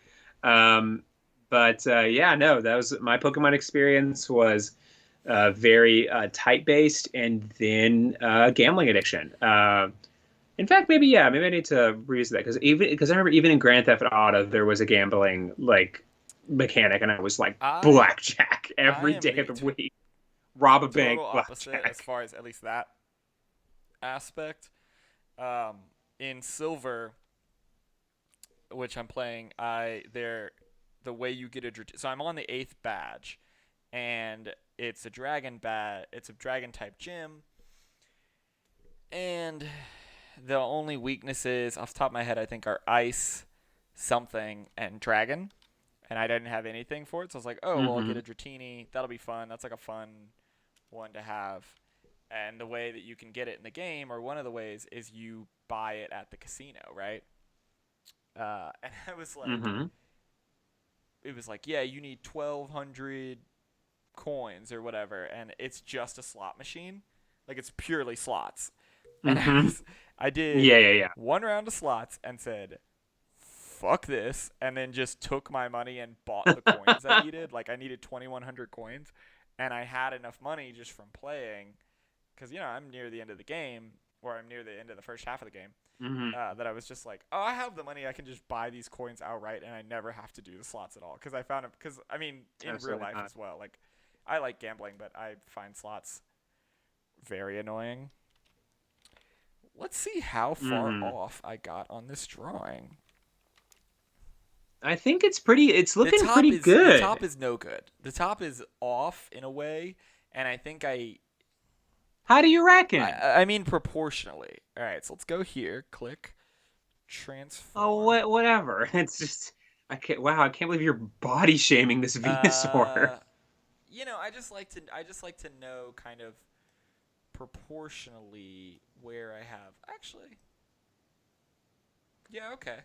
Um, but yeah, no, that was my Pokemon experience was very type based, and then gambling addiction. In fact, maybe yeah, maybe I need to revisit that because I remember even in Grand Theft Auto there was a gambling like mechanic, and I was like I blackjack I every am day of the the week, rob a bank, total opposite as blackjack. far as at least that aspect. Um, in silver, which I'm playing, the way you get so I'm on the 8th badge, and it's a dragon it's a dragon type gym, and the only weaknesses off the top of my head I think are ice, something, and dragon. And I didn't have anything for it, so I was like, oh, well, I'll get Mm-hmm. a Dratini. That'll be fun. That's like a fun one to have. And the way that you can get it in the game, or one of the ways, is you buy it at the casino, right? And I was like, Mm-hmm. it was like, yeah, you need 1,200 coins or whatever, and it's just a slot machine. Like, it's purely slots. And Mm-hmm. I did Yeah, yeah, yeah. one round of slots and said, fuck this, and then just took my money and bought the coins I needed. Like, I needed 2,100 coins, and I had enough money just from playing, because, I'm near the end of the game, or I'm near the end of the first half of the game, Mm-hmm. that I was just like, oh, I have the money, I can just buy these coins outright, and I never have to do the slots at all. Because I found it, because, I mean, in real Absolutely life not. as well, like, I like gambling, but I find slots very annoying. Let's see how far Mm-hmm. off I got on this drawing. I think it's looking pretty The good. top is no good. The top is off in a way, and I think How do you reckon? I mean proportionally. All right, so let's go here. Click Oh, transform. whatever. It's just I can't believe you're body shaming this Venusaur. Uh, I just like to know kind of proportionally where I have actually. Yeah, okay.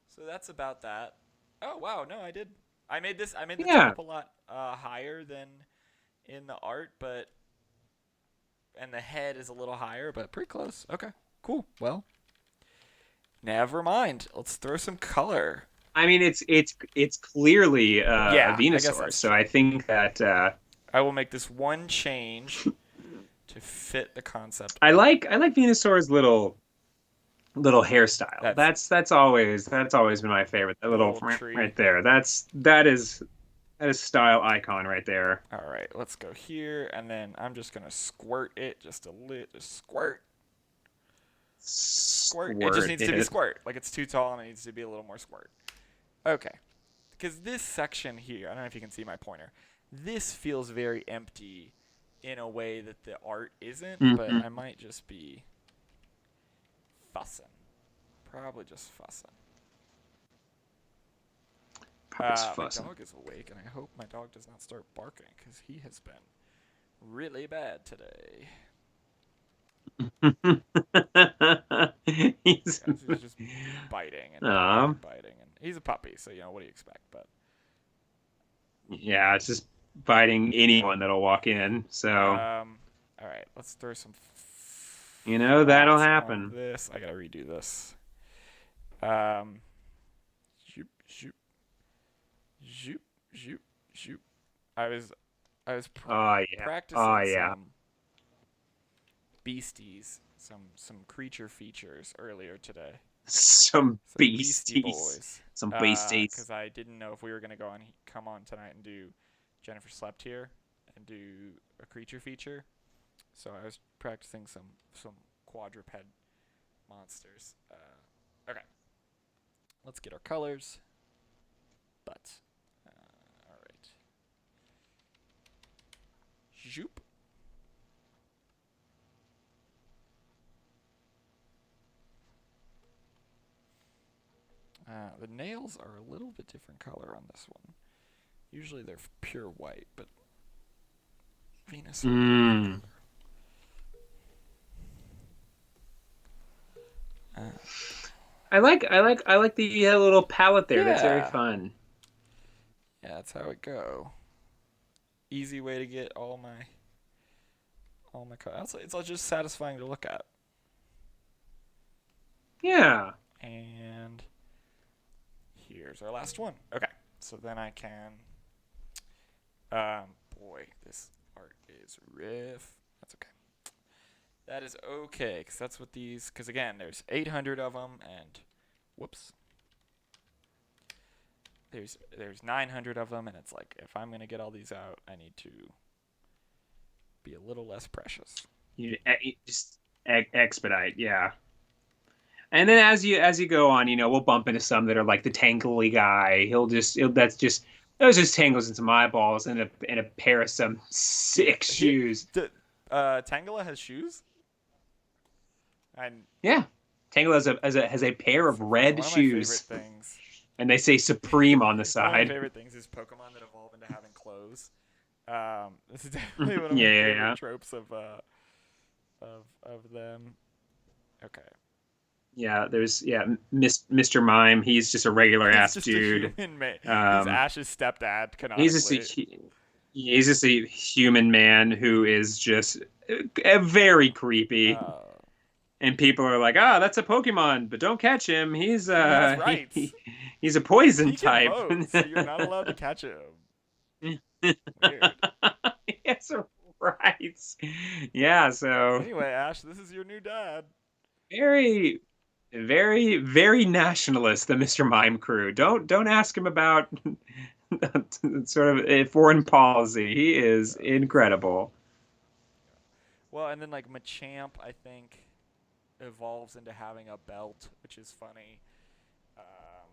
So that's about that. Oh wow, no, I did. I made the Yeah. top a lot higher than in the art, but and the head is a little higher, but pretty close. Okay, cool. Well, never mind. Let's throw some color. I mean it's clearly a Yeah, I guess Venusaur, that's so true. I think that I will make this one change to fit the concept I of like I like Venusaur's little hairstyle. that's That's always been my favorite. That the little little tree. right there. That is style icon right there. All right, let's go here, and then I'm just gonna squirt it just a little, just squirt, squirt. It just Squirt needs to be it. squirt. Like it's too tall, and it needs to be a little more squirt. Okay, because this section here, I don't know if you can see my pointer. This feels very empty in a way that the art isn't, but Hmm. I might just be fussing. Probably just fussing. Probably My fussing. dog is awake, and I hope my dog does not start barking because he has been really bad today. He's Yeah, so he's just biting and biting um and biting, and he's a puppy, so what do you expect? But yeah, it's just biting anyone that'll walk in. So, all right, let's throw some that'll flats on happen. this. I gotta redo this. Um, zoop, zoop, zoop, zoop, zoop. I was I was Oh yeah. Oh practicing yeah. some beasties, some creature features earlier today. Some Some beastie beasties. boys. Some beasties. Because I didn't know if we were gonna come on tonight and do Jennifer Slept Here and do a creature feature. So I was practicing some quadruped monsters. Okay, let's get our colors. But all right, zoop. The nails are a little bit different color on this one. Usually they're pure white, but Venus are a little different Mm. color. Uh, I like the little palette there. That's very yeah, fun. yeah, that's how it go. Easy way to get all my colors. It's all just satisfying to look at. Yeah. And here's our last one. Okay, so then I can. Boy, this art is riff. That's okay. That is okay, because that's what these. Because again, there's 800 of them, and whoops, there's 900 of them, and it's like if I'm gonna get all these out, I need to be a little less precious. You just expedite. Yeah. And then as you go on, we'll bump into some that are like the tangly guy. Those just tangles into my balls and a pair of some Dude, sick shoes. Tangela has shoes. And Yeah. Tangle has a pair it's of so funny. red One of my favorite shoes, things. and they say Supreme on the One of my side. favorite things is Pokemon that evolve into having clothes. This is definitely one of Yeah, my yeah, favorite yeah. tropes of them. Okay. Yeah, Mr. Mime. He's just a regular He's ass just a dude. human man. He's Um, Ash's stepdad, he's just a canonically. he's just a human man who is just very creepy. Uh, And people are like, "Ah, that's a Pokemon, but don't catch him. he has rights. He's a poison He can type." vote, so you're not allowed to catch him. Weird. Yes, right. Yeah, so Anyway, Ash, this is your new dad. very, very, very nationalist, the Mr. Mime crew. Don't ask him about sort of a foreign policy. He is So, incredible. well, and then like Machamp, I think, evolves into having a belt, which is funny. Um,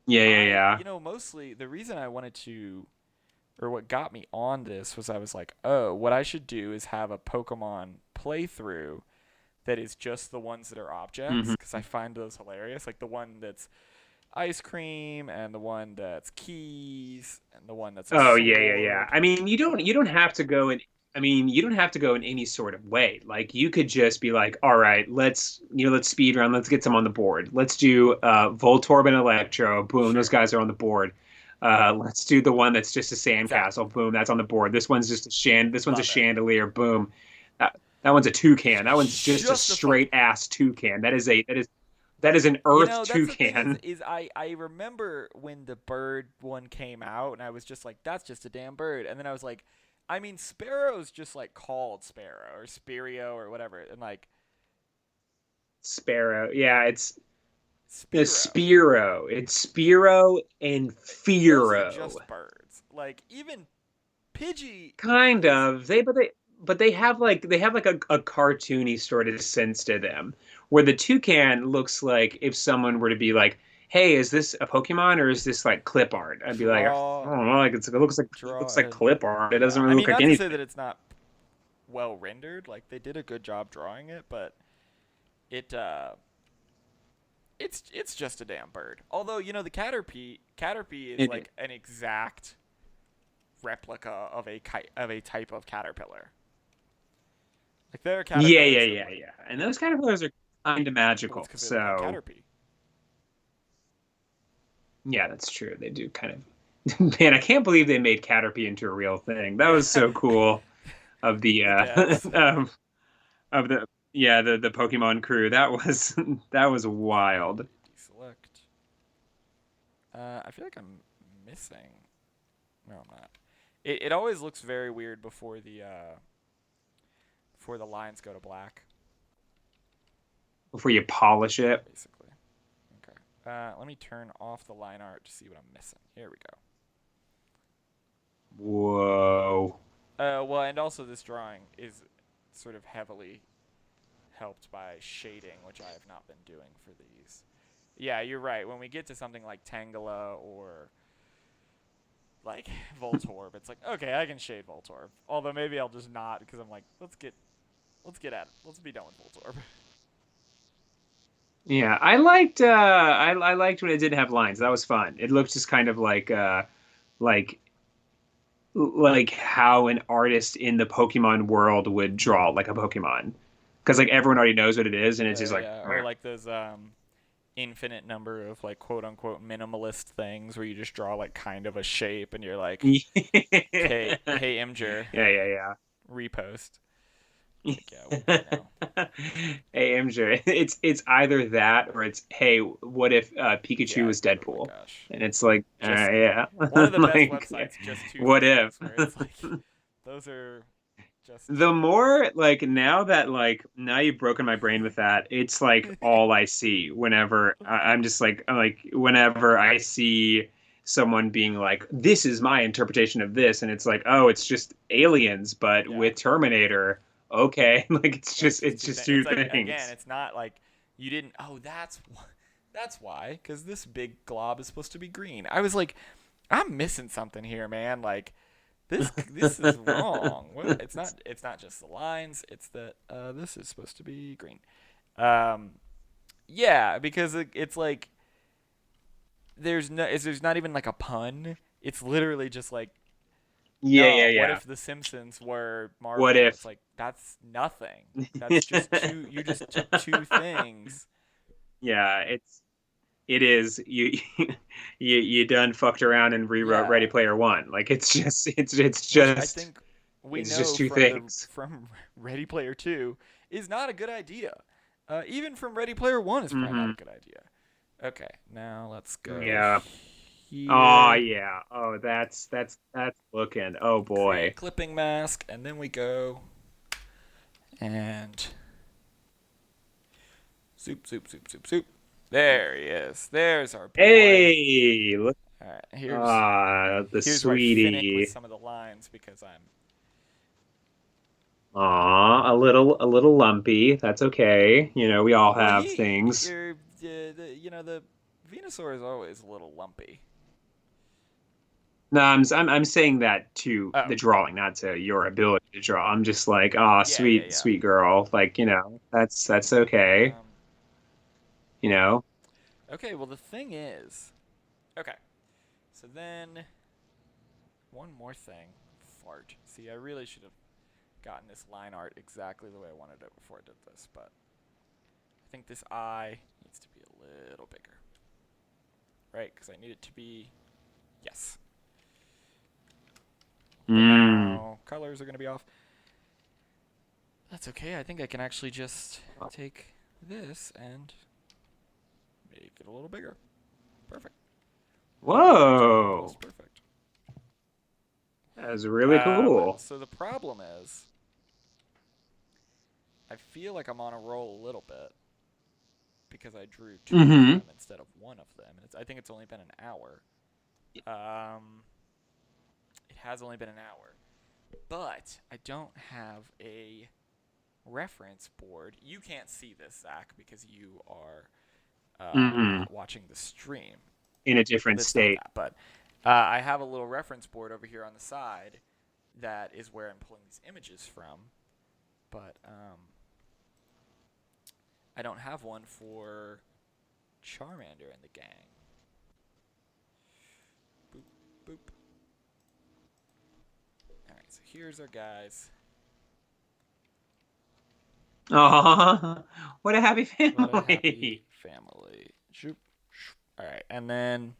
Yeah, yeah, yeah. mostly the reason I wanted to, or what got me on this was I was like, oh, what I should do is have a Pokemon playthrough that is just the ones that are objects, Hmm. because I find those hilarious. Like the one that's ice cream, and the one that's keys, and the one that's a Oh yeah, yeah, yeah. sword. I mean, you don't have to go in. I mean, you don't have to go in any sort of way. Like you could just be like, all right, let's speed run. Let's get some on the board. Let's do Voltorb and Electro. Boom, those Sure. guys are on the board. Let's do the one that's just a Exactly. sandcastle. Boom, that's on the board. This one's just a shand. This one's a Love it. chandelier. Boom. That one's a toucan. That one's just a Just a fuck. straight ass toucan. That is an earth That's the thing is toucan. is I remember when the bird one came out, and I was just like, that's just a damn bird. And then I was like, I mean, Sparrow's just like called Sparrow or Spirio or whatever, and like Sparrow. Yeah, it's Spiro. Spiro. It's Spiro and Those are Firo. just birds. Like even Pidgey Kind is of. But they have like a cartoony sort of sense to them. Where the toucan looks like if someone were to be like, "Hey, is this a Pokemon or is this like clip art?" I'd be like, "I draw don't know, like it looks like and clip art. It doesn't yeah. really I look mean, like not to say that anything." it's not well rendered. Like they did a good job drawing it, but it it's just a damn bird. Although the Caterpie is It, like an exact replica of a type of caterpillar. Like there are yeah, yeah, caterpillars that yeah, look, yeah. And those caterpillars are kind of well, it's magical. because they look like So Caterpie. yeah, that's true. They do kind of. Man, I can't believe they made Caterpie into a real thing. That Yeah, was so cool of the the devs. of the yeah the Pokemon crew. That was that was wild. Deselect. I feel like I'm missing. No, I'm not. It always looks very weird before the lines go to black. Before you polish it. Basically. Okay. Let me turn off the line art to see what I'm missing. Here we Whoa. go. Well, and also this drawing is sort of heavily helped by shading, which I have not been doing for these. Yeah, you're right. When we get to something like Tangela or like Voltorb, it's like, okay, I can shade Voltorb. Although maybe I'll just not, because I'm like, let's get at it. Let's be done with Voltorb. Yeah, I liked when it didn't have lines. That was fun. It looked just kind of like like how an artist in the Pokemon world would draw like a Pokemon. Because like everyone already knows what it is and it's just like Yeah, or like those infinite number of like quote unquote minimalist things where you just draw like kind of a shape, and you're like, hey, yeah, hey, Imgur, yeah, repost. It's yeah. like, yeah, Hey, MJ, it's either that or it's hey, what if Pikachu yeah. was Oh my Deadpool? gosh, And it's like, just yeah, one of the best like, websites, just two what if? photos, where it's like, those are just The more like now you've broken my brain with that. It's like all I see whenever I'm like whenever I see someone being like, "This is my interpretation of this," and it's like, "Oh, it's just aliens, but yeah. with Terminator." Okay, like it's It's just just it's two just things. two It's like again, things. it's not like You didn't. Oh, that's why. Because this big glob is supposed to be green. I was like, I'm missing something here, man. Like this is wrong. What? It's not just the lines. It's that this is supposed to be green. Um, yeah, because it's like there's not even like a pun. It's literally just like, Yeah, yeah, no, what yeah. if the Simpsons were What Marvel? It's if? like that's nothing. That's just two. You just took two things. Yeah, it is you done fucked around and rewrote Ready Yeah, Player One. Like which I think we it's just know two from the things. from Ready Player Two is not a good idea. Even from Ready Player One is probably not a Hmm. good idea. Okay, now let's go Yeah. Oh here. yeah. Oh, that's looking. Oh Create boy. clipping mask, and then we go and zoop, zoop, zoop, zoop, zoop. There he is. There's our boy. Hey, look. All right, here's Ah, the here's where I finick with sweetie. some of the lines because I'm Aw, a little lumpy. That's okay. We all well. have things. The Venusaur is always a little lumpy. No, I'm saying that to Oh, the drawing, not to your ability to draw. I'm just like, ah, yeah, yeah, sweet, yeah. sweet girl. Like, that's okay. Um, You know? okay, well the thing is, okay. So then one more thing, fart. See, I really should have gotten this line art exactly the way I wanted it before I did this, but I think this eye needs to be a little bigger, right? Because I need it to be yes. But Mm. now colors are gonna be off. That's okay. I think I can actually just take this and make it a little bigger. Perfect. Whoa. Almost perfect. That's really cool. So the problem is, I feel like I'm on a roll a little bit because I drew two of Hmm. them instead of one of them. And I think it's only been an hour. It has only been an hour, but I don't have a reference board. You can't see this, Zach, because you are Hmm. not watching the stream. In a Well, different it's not state. that, but I have a little reference board over here on the side that is where I'm pulling these images from. But I don't have one for Charmander and the gang. Boop, boop. Alright, so here's our guys. Oh, what a happy What a happy family. family. Shoop. Alright, and then,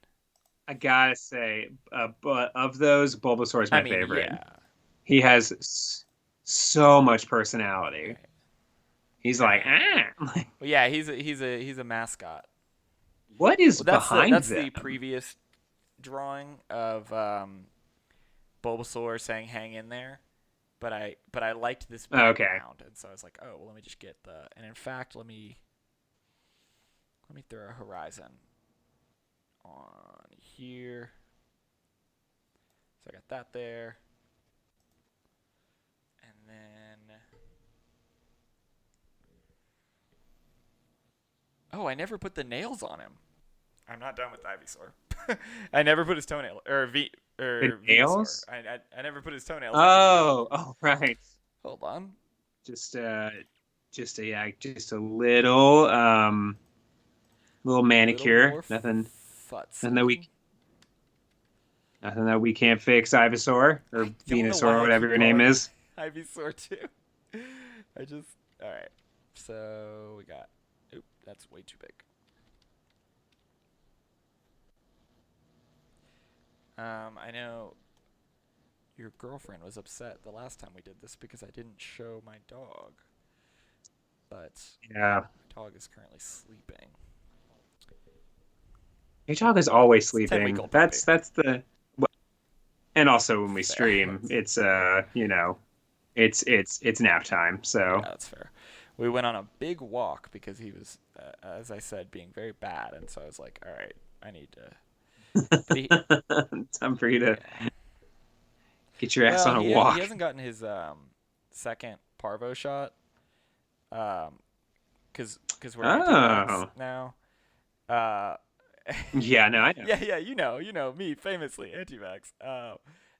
I gotta say, but of those, Bulbasaur is I my mean, favorite. yeah. He has so much personality. Alright. He's like, ah. Well, yeah, he's a mascot. What is Well, that's the behind that's the them? previous drawing of Bulbasaur saying "Hang in there," but I liked this Okay. background, and so I was like, oh well, let me just get the. And in fact, let me throw a horizon on here. So I got that there, and then oh, I never put the nails on him. I'm not done with Ivysaur. I never put his toenail The or Venusaur. nails? I never put his toenails on either. Oh, right. Hold on. Just just a little Little manicure. more Nothing that we futzing. nothing that we can't fix, Ivysaur I or don't know Venusaur, why I whatever keep your name calling him is. Ivysaur too. I just all right. So we got. Oop, that's way too big. I know your girlfriend was upset the last time we did this because I didn't show my dog, but Yeah. my dog is currently sleeping. Your dog is always It's a 10-week sleeping. old puppy. That's the and also when we Fair. stream, it's it's nap time. Yeah, So that's fair. We went on a big walk because he was, as I said, being very bad, and so I was like, all right, I need to. But he, time for you to yeah. get your ass Well, on a he walk. hasn't gotten his second parvo shot. Um, because we're anti-vax Oh. now. Uh, Yeah, no, I know. yeah, me famously anti-vax.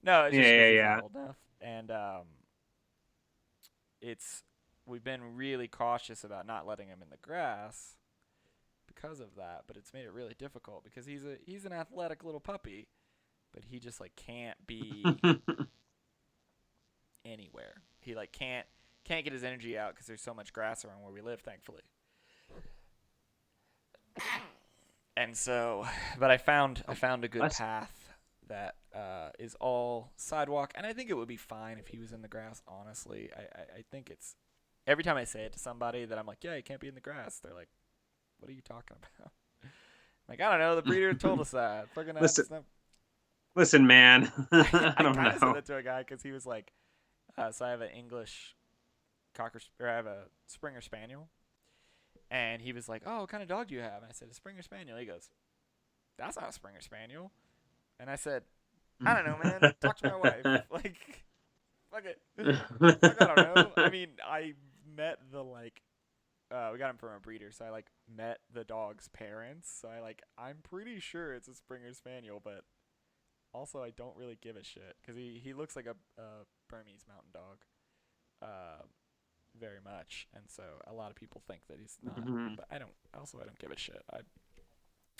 No, it's Yeah, just because yeah, he's not yeah. old enough, and it's we've been really cautious about not letting him in the grass because of that. But it's made it really difficult because he's an athletic little puppy, but he just like can't be anywhere. He like can't get his energy out because there's so much grass around where we live, thankfully. And so, but I found a good Bless. path that is all sidewalk, and I think it would be fine if he was in the grass. Honestly, I think it's every time I say it to somebody that I'm like, yeah, you can't be in the grass. They're like, what are you talking about? Like, I don't know. The breeder told us that. Fucking Listen, that's not. listen, man. I I don't kind of said know. that to a guy because he was like, so I have an English or I have a Springer Spaniel, and he was like, oh, what kind of dog do you have? And I said, a Springer Spaniel. He goes, that's not a Springer Spaniel. And I said, I don't know, man. Talk to my wife. Like, fuck it. Like, I don't know. I mean, I met the like, we got him from a breeder, so I like met the dog's parents. So I'm pretty sure it's a Springer Spaniel, but also I don't really give a shit because he looks like a Burmese mountain dog, uh, very much, and so a lot of people think that he's not. But I don't. Also, I don't give a shit.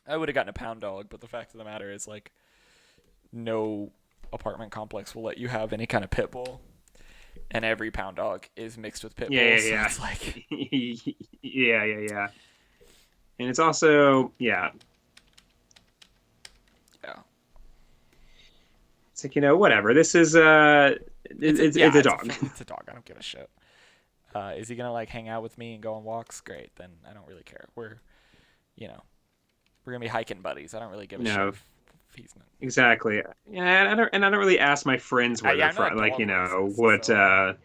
I would have gotten a pound dog, but the fact of the matter is like no apartment complex will let you have any kind of pit bull, and every pound dog is mixed with pit Yeah, bulls. So yeah, it's like, yeah. Yeah, yeah, yeah. And it's also, yeah, yeah, it's like, whatever. This is it's a dog. it's a dog. I don't give a shit. Is he gonna like hang out with me and go on walks? Great, then I don't really care. You know, we're gonna be hiking buddies. I don't really give a shit No, if he's not. exactly. Yeah, and I don't really ask my friends where Yeah, they're I'm not a from. Like, dog racist, what so I'm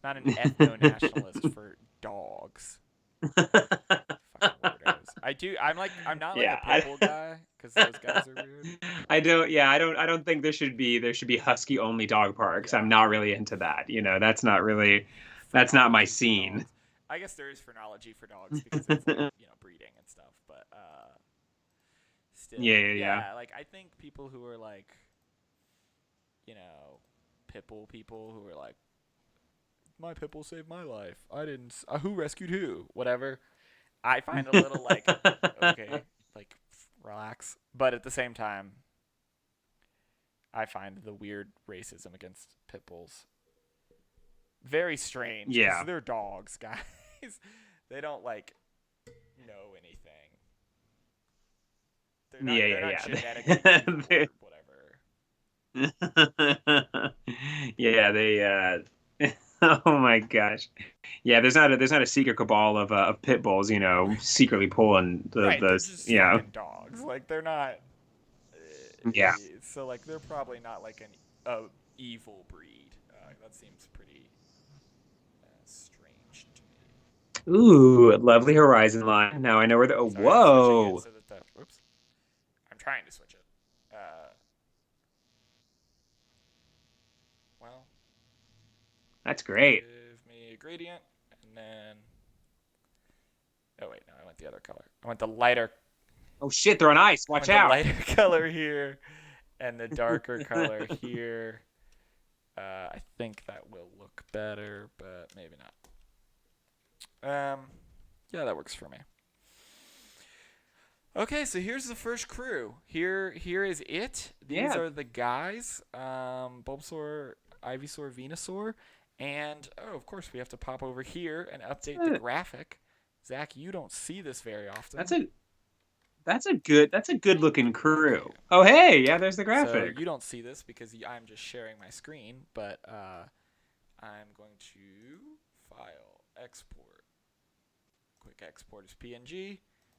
not an ethno nationalist for dogs. Fucking weirdos. I'm not like a Yeah, pit bull guy because those guys are weird. I don't think there should be husky only dog parks. I'm Yeah, not really into that. That's not my phrenology for scene. dogs. I guess there is phrenology for dogs because it's like breeding and stuff, but Yeah, still, yeah, yeah. yeah. Like I think people who are like you know pit bull people who are like my pit bull saved my life. I didn't. Who rescued who? Whatever. I find a little like okay, like relax, but at the same time, I find the weird racism against pit bulls very strange because Yeah. they're dogs, guys. They don't like know anything. They're not. Yeah, They're not yeah, genetically evil yeah. or whatever. Yeah, oh my gosh. Yeah, there's not a secret cabal of pit bulls, secretly pulling Right. They're the just yeah. fucking dogs. Like they're not. Yeah. So like they're probably not like an evil breed. That seems pretty strange to me. Ooh, lovely horizon line. Now I know where the oh, Sorry, I'm switching it whoa. so that the. Oops. I'm trying to switch it. Well, That's great. give me a gradient, and then. Oh wait, no, I went the other color. I went the lighter. Oh shit, they're on ice. I Watch went the out. lighter color here, and the darker color here. I think that will look better, but maybe not. Yeah, that works for me. Okay, so here's the first crew. Here is it. These Yeah. are the guys. Bulbasaur, Ivysaur, Venusaur, and oh, of course we have to pop over here and update the Uh, graphic. Zach, you don't see this very That's often. a that's a good looking Thank you. crew. Oh hey, yeah, there's the So graphic. you don't see this because I'm just sharing my screen, but I'm going to file, export, quick export as PNG,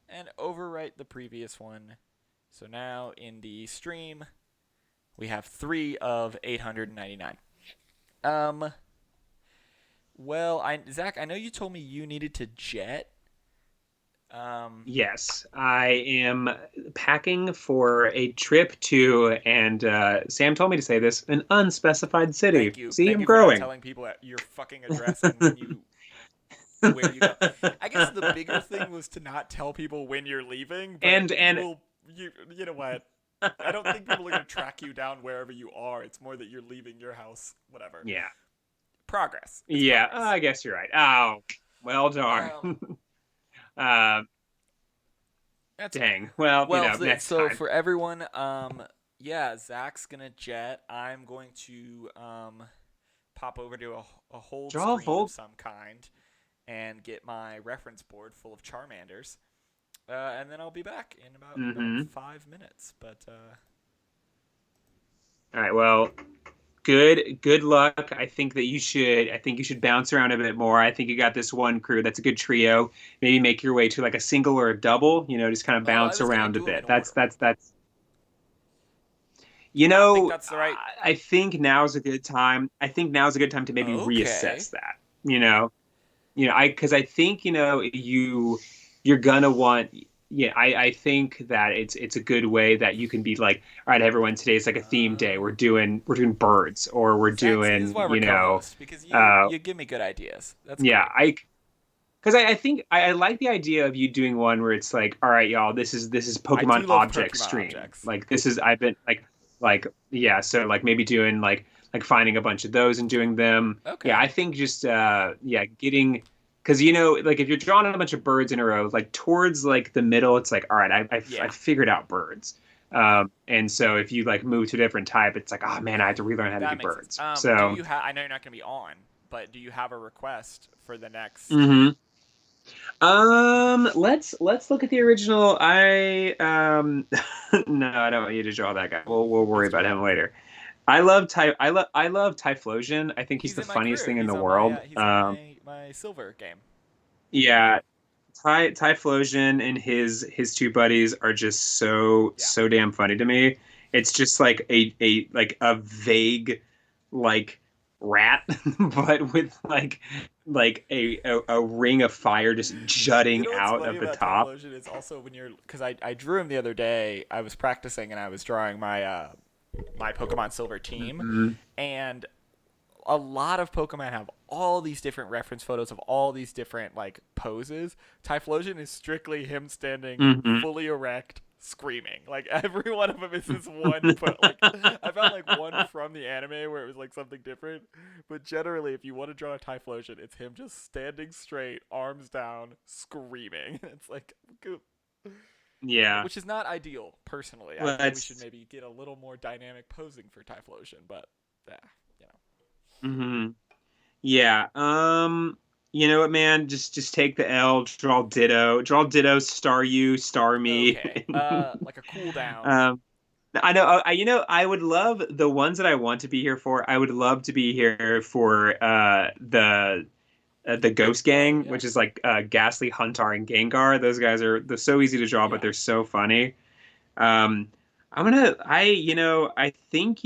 and overwrite the previous one. So now in the stream, we have 3 of 899. Well, Zach, I know you told me you needed to jet. Um, Yes, I am packing for a trip to, and Sam told me to say this, an unspecified city. Thank you. See, Thank I'm you for not growing. telling people your fucking address and when you where you go. I guess the bigger thing was to not tell people when you're leaving, but and you know what? I don't think people are going to track you down wherever you are. It's more that you're leaving your house, whatever. yeah, Progress. It's yeah. progress. I guess you're right. Oh, well, darn. Um, uh, that's okay. dang. Well, Well, next so time. for everyone, yeah, Zach's gonna jet. I'm going to pop over to a hold Draw a screen of Volt. some kind and get my reference board full of Charmanders. And then I'll be back in about Mm-hmm. 5 minutes. But All right. Well, good luck. I think you should bounce around a bit more. I think you got this one crew. That's a good trio. Maybe make your way to like a single or a double, just kind of oh, I bounce was gonna around a do them in bit. order. That's Do you not think that's the right? I think now's a good time. I think now's a good time to maybe Okay. reassess that. I because I think you're gonna want. Yeah, I think that it's a good way that you can be like, all right, everyone, today's like a theme day. Uh, we're doing birds, or we're Zach, see, this is doing, why we're co-hosts because you uh, you give me good ideas. That's yeah, great. because I think I like the idea of you doing one where it's like, all right, y'all, this is I do Pokemon love object Pokemon stream. objects. Like this is I've been like yeah, so like maybe doing like finding a bunch of those and doing them. Yeah, Okay. I think just yeah, getting because like if you're drawing a bunch of birds in a row, like towards like the middle, it's like, all right, I Yeah, figured out birds. And so if you like move to a different type, it's like, oh man, I have to relearn how to do that makes sense. birds. Do So you have? I know you're not going to be on, but do you have a request for the next? mhm. Let's look at the original. No, I don't want you to draw that guy. We'll worry Let's do about that. him later. I love Typhlosion. I think he's He's the in my funniest crew. thing in He's the on my. world. He's in my silver game. Yeah, Typhlosion and his two buddies are just Yeah. so damn funny to me. It's just like a vague like rat, but with like a ring of fire just You jutting know what's out funny of the about top. Typhlosion is also when you're because I drew him the other day. I was practicing and I was drawing my Pokemon Silver team, Mhm. and a lot of Pokemon have all these different reference photos of all these different like poses. Typhlosion is strictly him standing Hmm. fully erect, screaming. Like every one of them is this one, but like I found like one from the anime where it was like something different. But generally, if you want to draw a Typhlosion, it's him just standing straight, arms down, screaming. It's like, Yeah. which is not ideal personally. I Well, think we should that's maybe get a little more dynamic posing for Typhlosion, but yeah, you hmm yeah. You know what, man? Just take the L, draw Ditto, star you, star know. me. Okay, like a cooldown. um, I know. I would love the ones that I want to be here for. I would love to be here for the Ghost Oh Gang, yeah, which is like Ghastly, Huntar, and Gengar. Those guys they're so easy to draw, but yeah. they're so funny. Um, I think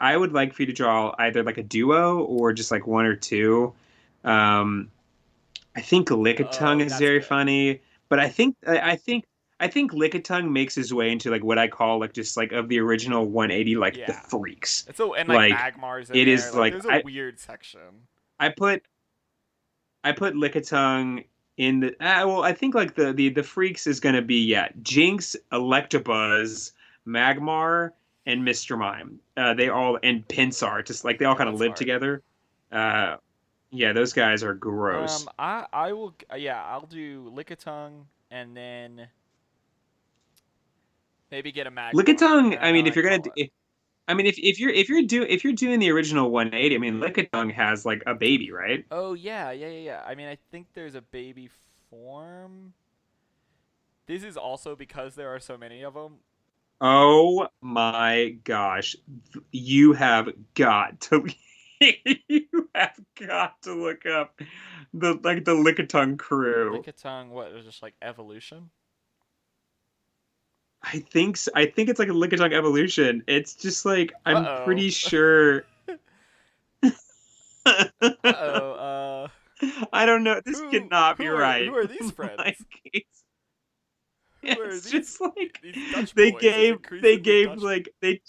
I would like for you to draw either like a duo or just like one or two. Um, I think Lickitung Oh, is that's very good. funny, but I think Lickitung makes his way into like what I call like just like of the original 180 like the Yeah. freaks. And so and like Like Magmar's in it there. is Like like there's a weird section. I put I put Lickitung in the well, I think like the freaks is gonna be yeah, Jinx, Electabuzz, Magmar, and Mr. Mime. They all and Pinsar, just like they all Yeah, kind of that's live smart. together. Uh, yeah, those guys are gross. I will. Yeah, I'll do Lickitung and then maybe get a Magmar, Lickitung, I and then mean, if I you're gonna, call it. I mean, if you're doing the original 180, I mean, Lickitung has like a baby, right? Oh yeah, yeah, yeah, yeah. I mean, I think there's a baby form. This is also because there are so many of them. Oh my gosh. You have got to you have got to look up the Lickitung crew. Lickitung, what? It was just like evolution. I think it's like a Lickitung evolution. It's just like Uh I'm oh. pretty sure Uh oh. I don't know. This Who cannot be who are who right. are these Like friends? Who are it's these just like these Dutch they boys? There's gave they increasingly gave Dutch. like they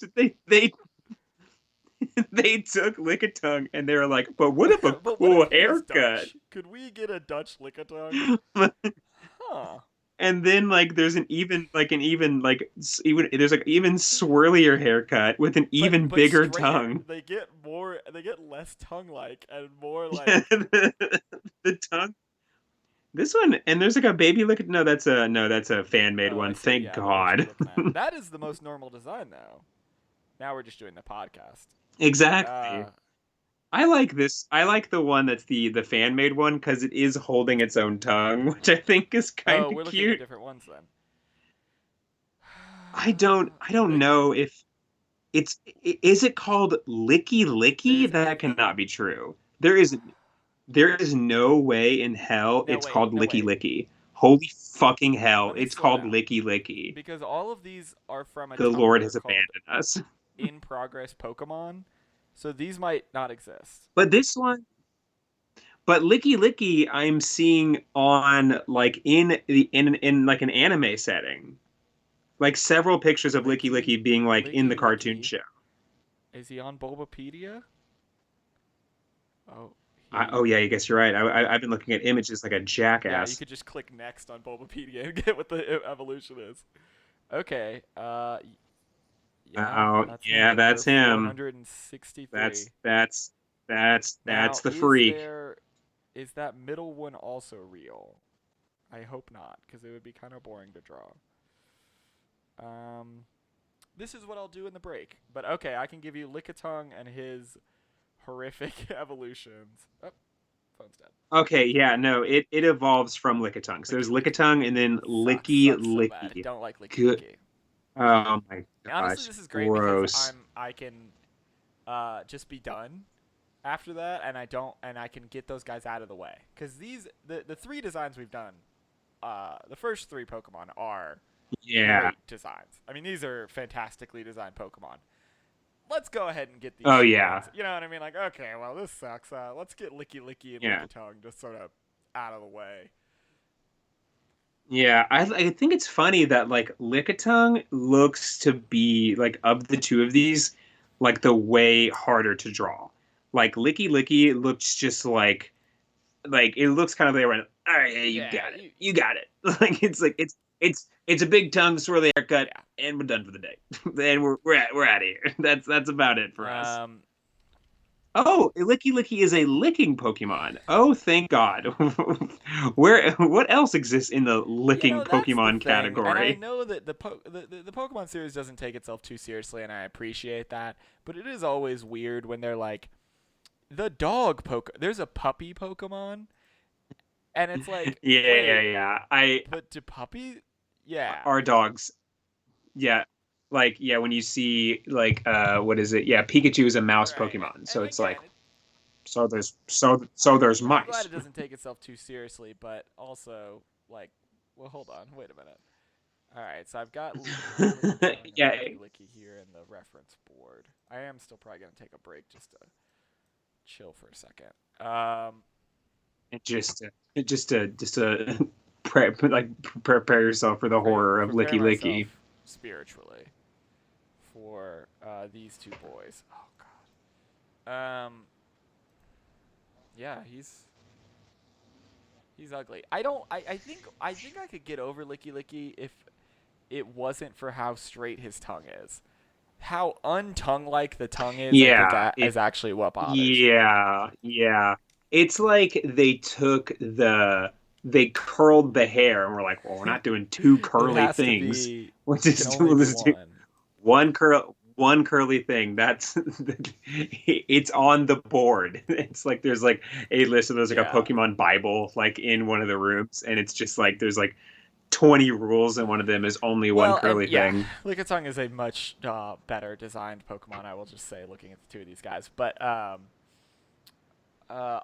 they took Lickitung and they were like, but what if a But what cool if he was haircut? Dutch? Could we get a Dutch Lickitung? Huh. And then like there's an even like even there's like even swirlier haircut with an even But bigger straighter. tongue. They get less tongue like and more like The tongue. This one, and there's like a baby look. No, that's a fan made oh, I one. see. Thank Yeah, the one you're God. looking at. That is the most normal design now. Now we're just doing the podcast. Exactly. Uh I like this. I like the one that's the fan made one because it is holding its own tongue, which I think is kind oh, of we're looking at cute. different ones then. I don't Lick know if is it called Licky Licky? there's I That think cannot be true. There is no way in hell no it's wait, called no Licky wait. Licky. Holy fucking hell, Let me it's slow called down. Licky Licky. Because all of these are from a The Lord Tumblr has called abandoned us. In Progress Pokemon. So these might not exist. But this one, but Licky Licky, I'm seeing on like in like an anime setting, like several pictures of Licky Licky Licky being like in the cartoon Licky. show. Is he on Bulbapedia? Oh, Oh he yeah, I guess you're right. I've been looking at images like a yeah, you jackass. could just click next on Bulbapedia and get what the evolution is. Okay. Yeah, Oh that's him. yeah, Number that's him. 463. That's that's that's Now, the freak. is that middle one also real? I hope not, because it would be kind of boring to draw. Um, this is what I'll do in the break. But okay, I can give you Lickitung and his horrific evolutions. Oh, phone's dead. Okay, yeah, no, it evolves from Lickitung. So there's Licky Licky. Lickitung and then Licky Sucks so bad. Licky. Don't like Licky Good. Licky. Oh my Honestly, gosh, this is great because gross. I can just be done after that, and I can get those guys out of the way because the three designs we've done, the first three Pokemon are Yeah. great designs. I mean, these are fantastically designed Pokemon. Let's go ahead and get these Oh shitty yeah. ones. You know what I mean? Like, okay, well, this sucks. Let's get Licky Licky and Yeah. Lickitung just sort of out of the way. Yeah, I think it's funny that like Lickitung looks to be like of the two of these, like the way harder to draw. Like Licky Licky looks just like it looks kind of like, all right, yeah, Yeah, you got it. Like it's a big tongue swirly haircut, yeah. and we're done for the day. And we're out of here. That's about it for us. Um, Oh, Licky Licky is a licking Pokemon. Oh, thank God. What else exists in the licking that's the Pokemon thing, and I category? know that the Pokemon series doesn't take itself too seriously, and I appreciate that. But it is always weird when they're like the dog poke. There's a puppy Pokemon, and it's like, Yeah, wait, yeah. I but do puppy? Yeah, Our dogs. Yeah. Like yeah, when you see like what is it? Yeah, Pikachu is a mouse right. Pokemon. And So it's like again, there's I'm glad mice. it doesn't take itself too seriously, but also like, well, hold on, wait a minute. All right, so I've got Lickitung and Yeah, Licky Licky here in the reference board. I am still probably gonna take a break just to chill for a second. and just to prepare yourself for the horror of Prepare Licky myself Licky. spiritually for these two boys. Oh God. Yeah, he's ugly. I don't. I think I could get over Licky Licky if it wasn't for how straight his tongue is. How untongue-like the tongue is, I think, Yeah, is actually what bothers me. yeah. It's like they curled the hair and we're like, well, we're not doing two It curly has to things. be. It can only We'll be just do one. one curly thing. That's it's on the board. It's like there's like a list of there's like a Yeah. Pokemon Bible like in one of the rooms, and it's just like there's like 20 rules, and one of them is only one Well, and curly yeah, thing. Lickitung is a much better designed Pokemon. I will just say, looking at the two of these guys, but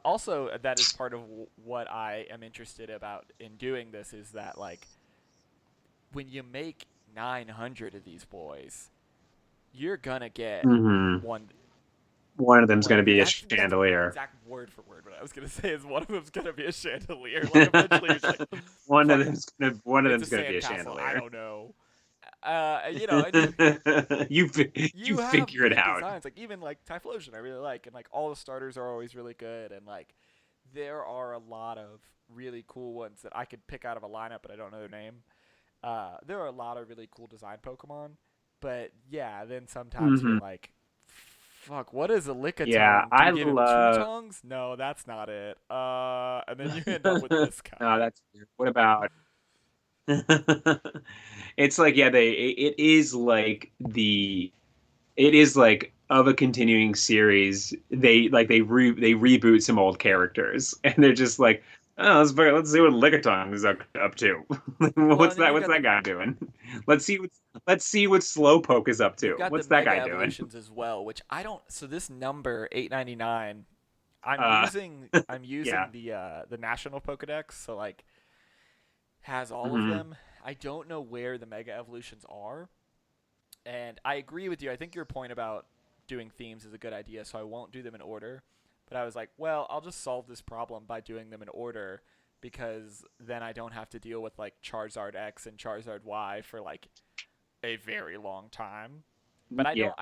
also that is part of what I am interested about in doing this is that like when you make 900 of these boys, you're gonna get Hmm. one. One of them's One going to of the, be a that's chandelier. exact word for word. What I was gonna say is one of them's gonna be a chandelier. Like eventually, you're just like, One of fuck it, them's gonna one of it's a them's gonna be a sandcastle. I chandelier. don't know. And You you have figure it good out. designs. Like even like Typhlosion, I really like, and like all the starters are always really good, and like there are a lot of really cool ones that I could pick out of a lineup, but I don't know their name. There are a lot of really cool design Pokemon, but yeah, then sometimes you're Hmm. like, fuck, what is a Yeah, Lickitung? Do I we give him two love. tongues? No, that's not it. And then you end up with this No, guy. that's weird. What about? It's like yeah, it is like it is like of a continuing series. They reboot some old Yeah. characters, and they're just like, oh, let's see what Lickitung is up to. Well, and then What's that guy doing? Let's see let's see what Slowpoke is up you've to. got the What's that Mega guy doing? Evolutions as well, which I don't. So this number 899, I'm Uh, using I'm yeah. using the national Pokedex, so like has all of Hmm. them. I don't know where the Mega Evolutions are. And I agree with you. I think your point about doing themes is a good idea, so I won't do them in order. But I was like, well, I'll just solve this problem by doing them in order because then I don't have to deal with like Charizard X and Charizard Y for like a very long time. But Yeah.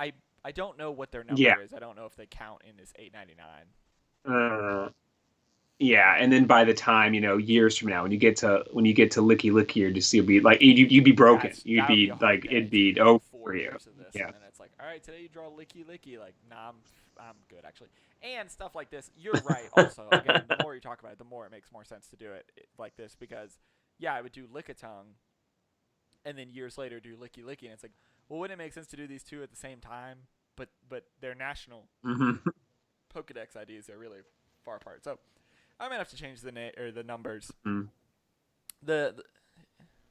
I don't know what their Yeah. number is. I don't know if they count in this 899. Uh, Yeah, and then by the time, years from now, when you get to Licky Licky, or just you'll be like you'd be Yeah, broken. it's You'd that would be a be hard like day. it'd It's gonna be be like over for 4 you. years of this, and Yeah. then it's like, all right, today you draw Licky Licky. Like, nah, I'm good actually. And stuff like this. You're right. Also, again, the more you talk about it, the more it makes more sense to do it like this because, yeah, I would do Lickitung, and then years later do Licky Licky, and it's like, well, wouldn't it make sense to do these two at the same time? But their national Hmm. Pokedex IDs are really far apart. So I might have to change the name or the numbers. The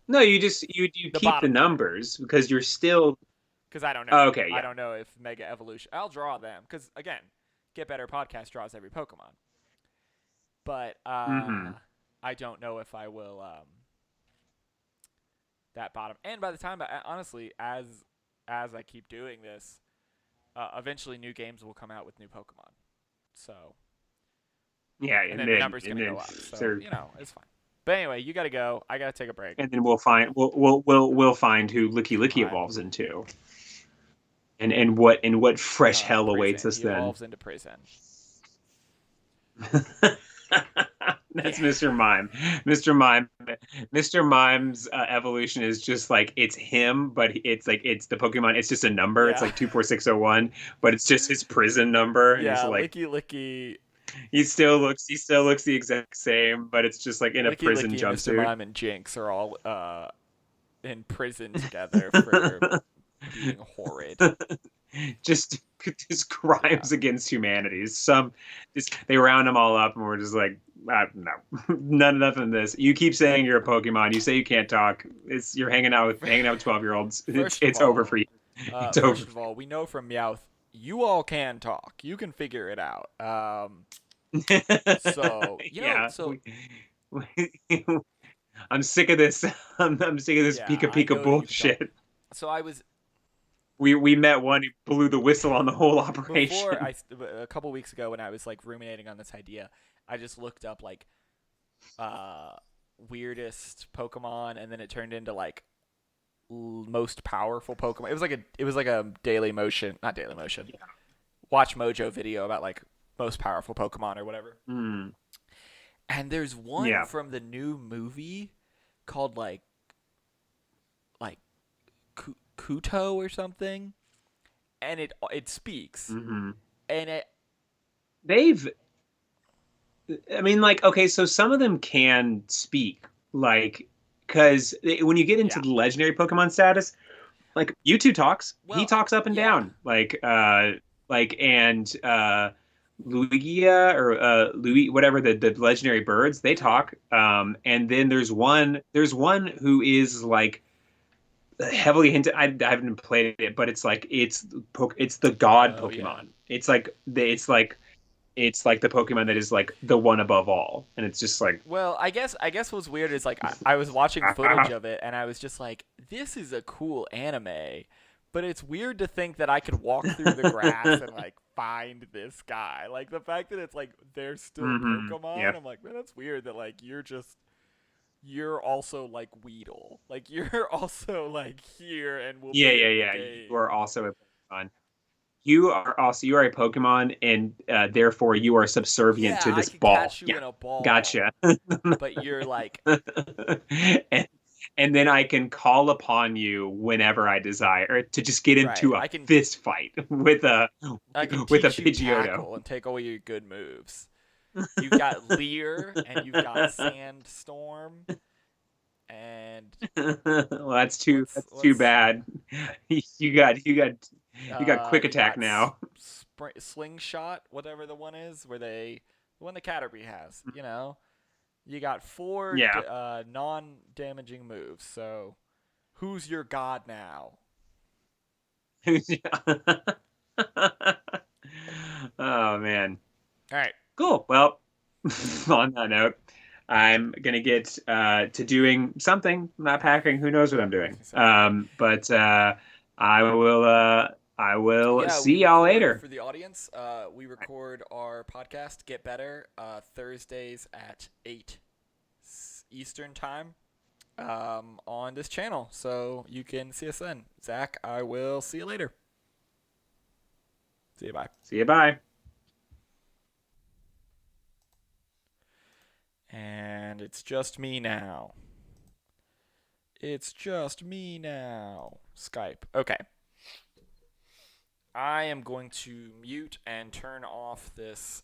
No, you the keep the bottom three. numbers because you're still Because I don't know. oh, okay. I Yeah. don't know if Mega Evolution. I'll draw them because again, Get Better podcast draws every Pokemon, but Hmm. I don't know if I will that bottom. And by the time, honestly, as I keep doing this, eventually new games will come out with new Pokemon. So Yeah, and and then the then number's and gonna then go up. So so it's fine. But anyway, you gotta go. I gotta take a break. and then we'll find who Licky Licky Fine. evolves into, and what fresh hell awaits Prison. us He then. evolves into prison. That's Yeah. Mr. Mime. Mr. Mime. Mr. Mime's evolution is just like it's him, but it's like it's the Pokemon. It's just a number. It's Yeah. like 24601, but it's just his prison number, and he's Yeah. like Licky Licky he still looks the exact same, but it's just like in a Licky prison Licky, Mr. jumpsuit. Mime, and Jinx are all in prison together for being horrid. just just Yeah. crimes against humanity. Just they round them all up, and we're just like, no, nothing of this. You keep saying you're a Pokemon. You say you can't talk. It's you're hanging out with 12-year-olds. First of It's over for all, you. It's over. we know from Meowth, you all can talk. You can figure it out. So Yeah, so we- I'm sick of this. I'm sick of this yeah, Pika I Pika know that you can talk. bullshit. So I was We met one who blew the whistle on the whole before operation. a couple weeks ago when I was like ruminating on this idea, I just looked up like uh weirdest Pokemon, and then it turned into like most powerful Pokemon. It was like a Daily Motion, not Daily Motion, Watch Mojo video about like most powerful Pokemon or whatever. Mm, And there's one yeah. from the new movie called like Kuto or something, and it speaks, Hmm. and it They've, I mean, like, okay, so some of them can speak, like, because when you get into yeah. the legendary Pokemon status, like Mewtwo talks, he Well, talks up and yeah. down, and Lugia or Louis, whatever the legendary birds, they Yeah. talk. And then there's one who is like heavily hinted. I haven't played it, but it's like it's the god Oh yeah. Pokemon. It's like the Pokemon that is like the one above all, and it's just like Well, I guess what's weird is like I was watching footage of it and I was just like, this is a cool anime, but it's weird to think that I could walk through the grass and like find this guy. Like the fact that it's like they're still hmm, yeah. Pokemon, I'm like, man, that's weird that like you're just you're also like Weedle. Like you're also like here and will Yeah, be yeah, in the yeah. You game. are also a Pokemon. You are a Pokemon, and therefore you are subservient Yeah, to I this could ball. catch you Yeah, in a ball, gotcha. but you're like and, and then I can call upon you whenever I desire to just get right. into a fist fight with a I can teach you Pidgeotto. tackle and take away your good moves. You've got Leer and you've got Sandstorm and Well, that's too what's bad. You got quick you attack got now. Slingshot, whatever the one is, the one the Caterpie has. You know, you got four Yeah. non-damaging moves. So who's your god now? Oh man. All right. Cool. Well, on that note, I'm gonna get to doing something, not packing. Who knows what I'm Makes doing? me so happy. But I will Yeah, we see y'all record later. for the audience. We record our podcast, Get Better, Thursdays at 8 Eastern Time on this channel. So you can see us then. Zach, I will see you later. See you, bye. See you. Bye. And it's just me now. It's just me now. Skype. Okay. I am going to mute and turn off this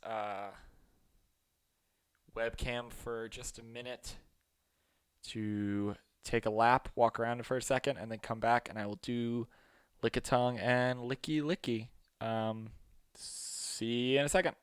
webcam for just a minute to take a lap, walk around for a second, and then come back, and I will do Lickitung and Licky Licky. See you in a second.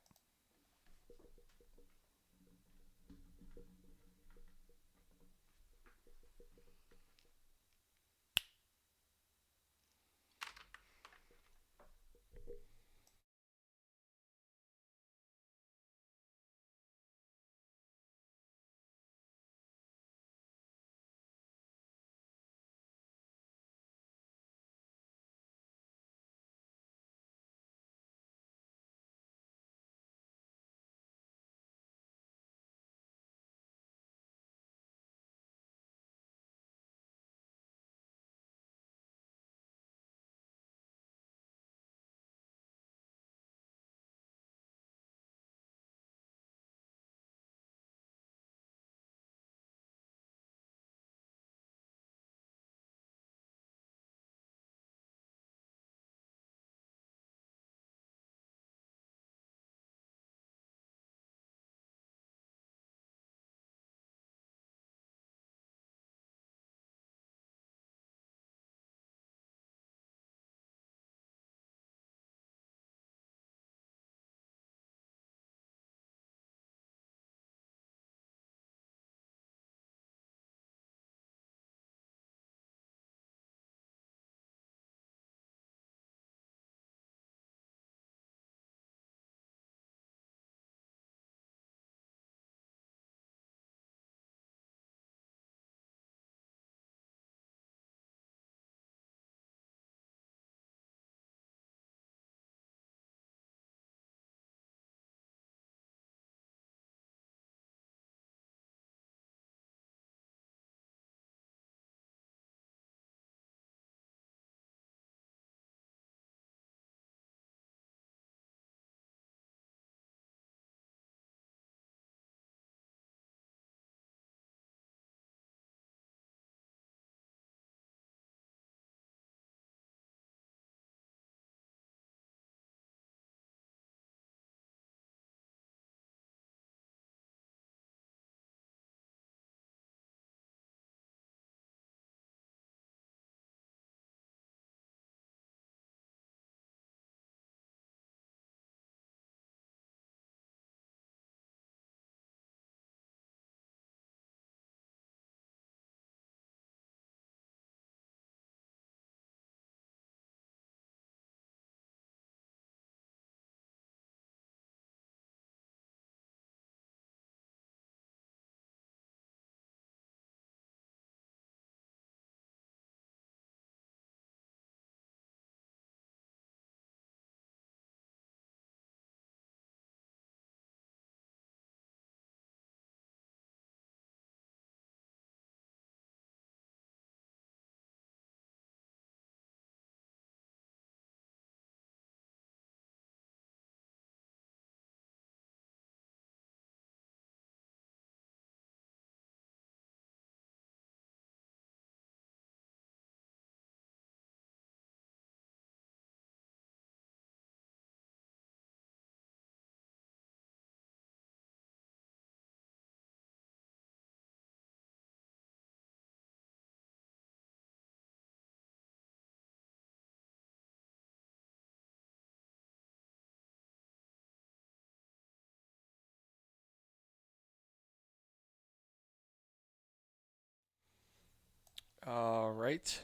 All right.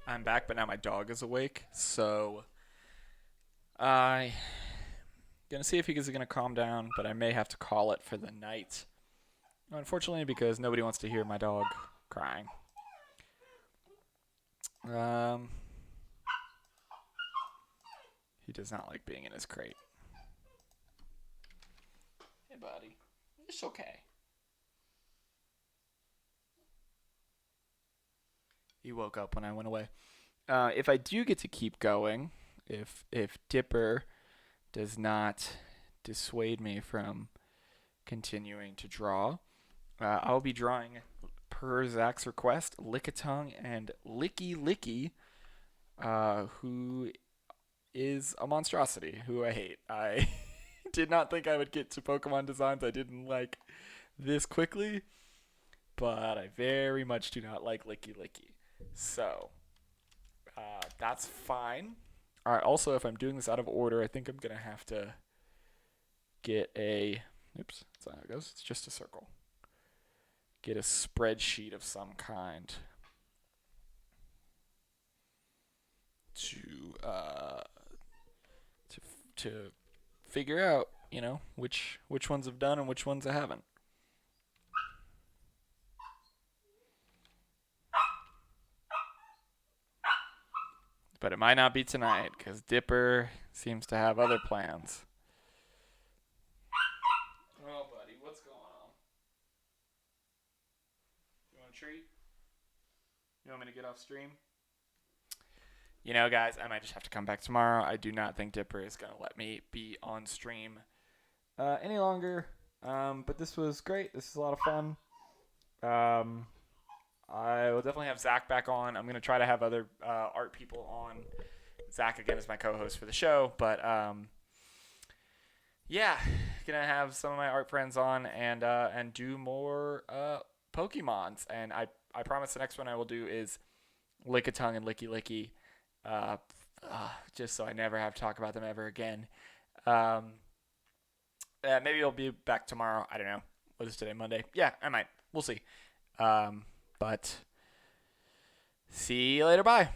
I'm back, but now my dog is awake. So I gonna see if he's gonna calm down, but I may have to call it for the night. Unfortunately, because nobody wants to hear my dog crying. Um, he does not like being in his crate. Hey, buddy. It's okay. He woke up when I went away. If I do get to keep going, if Dipper does not dissuade me from continuing to draw, I'll be drawing, per Zach's request, Lickitung and Licky Licky, who is a monstrosity, who I hate. I did not think I would get to Pokemon designs I didn't like this quickly, but I very much do not like Licky Licky. So, that's fine. All right, also, if I'm doing this out of order, I think I'm going to have to get a. Oops, that's not how it goes. It's just a circle. Get a spreadsheet of some kind to to to figure out, which ones have done and which ones I haven't. But it might not be tonight because Dipper seems to have other plans. Oh, buddy, what's going on? You want a treat? You want me to get off stream? Guys, I might just have to come back tomorrow. I do not think Dipper is going to let me be on stream any longer. But this was great. This is a lot of fun. Um, I will definitely have Zach back on. I'm going to try to have other art people on. Zach, again, is my co host for the show. But yeah, going to have some of my art friends on and do more Pokemons. And I promise the next one I will do is Lickitung and Licky Licky. Uh, just so I never have to talk about them ever again. Maybe I'll be back tomorrow. I don't know. What is today? Monday? Yeah, I might. We'll see. But see you later. Bye.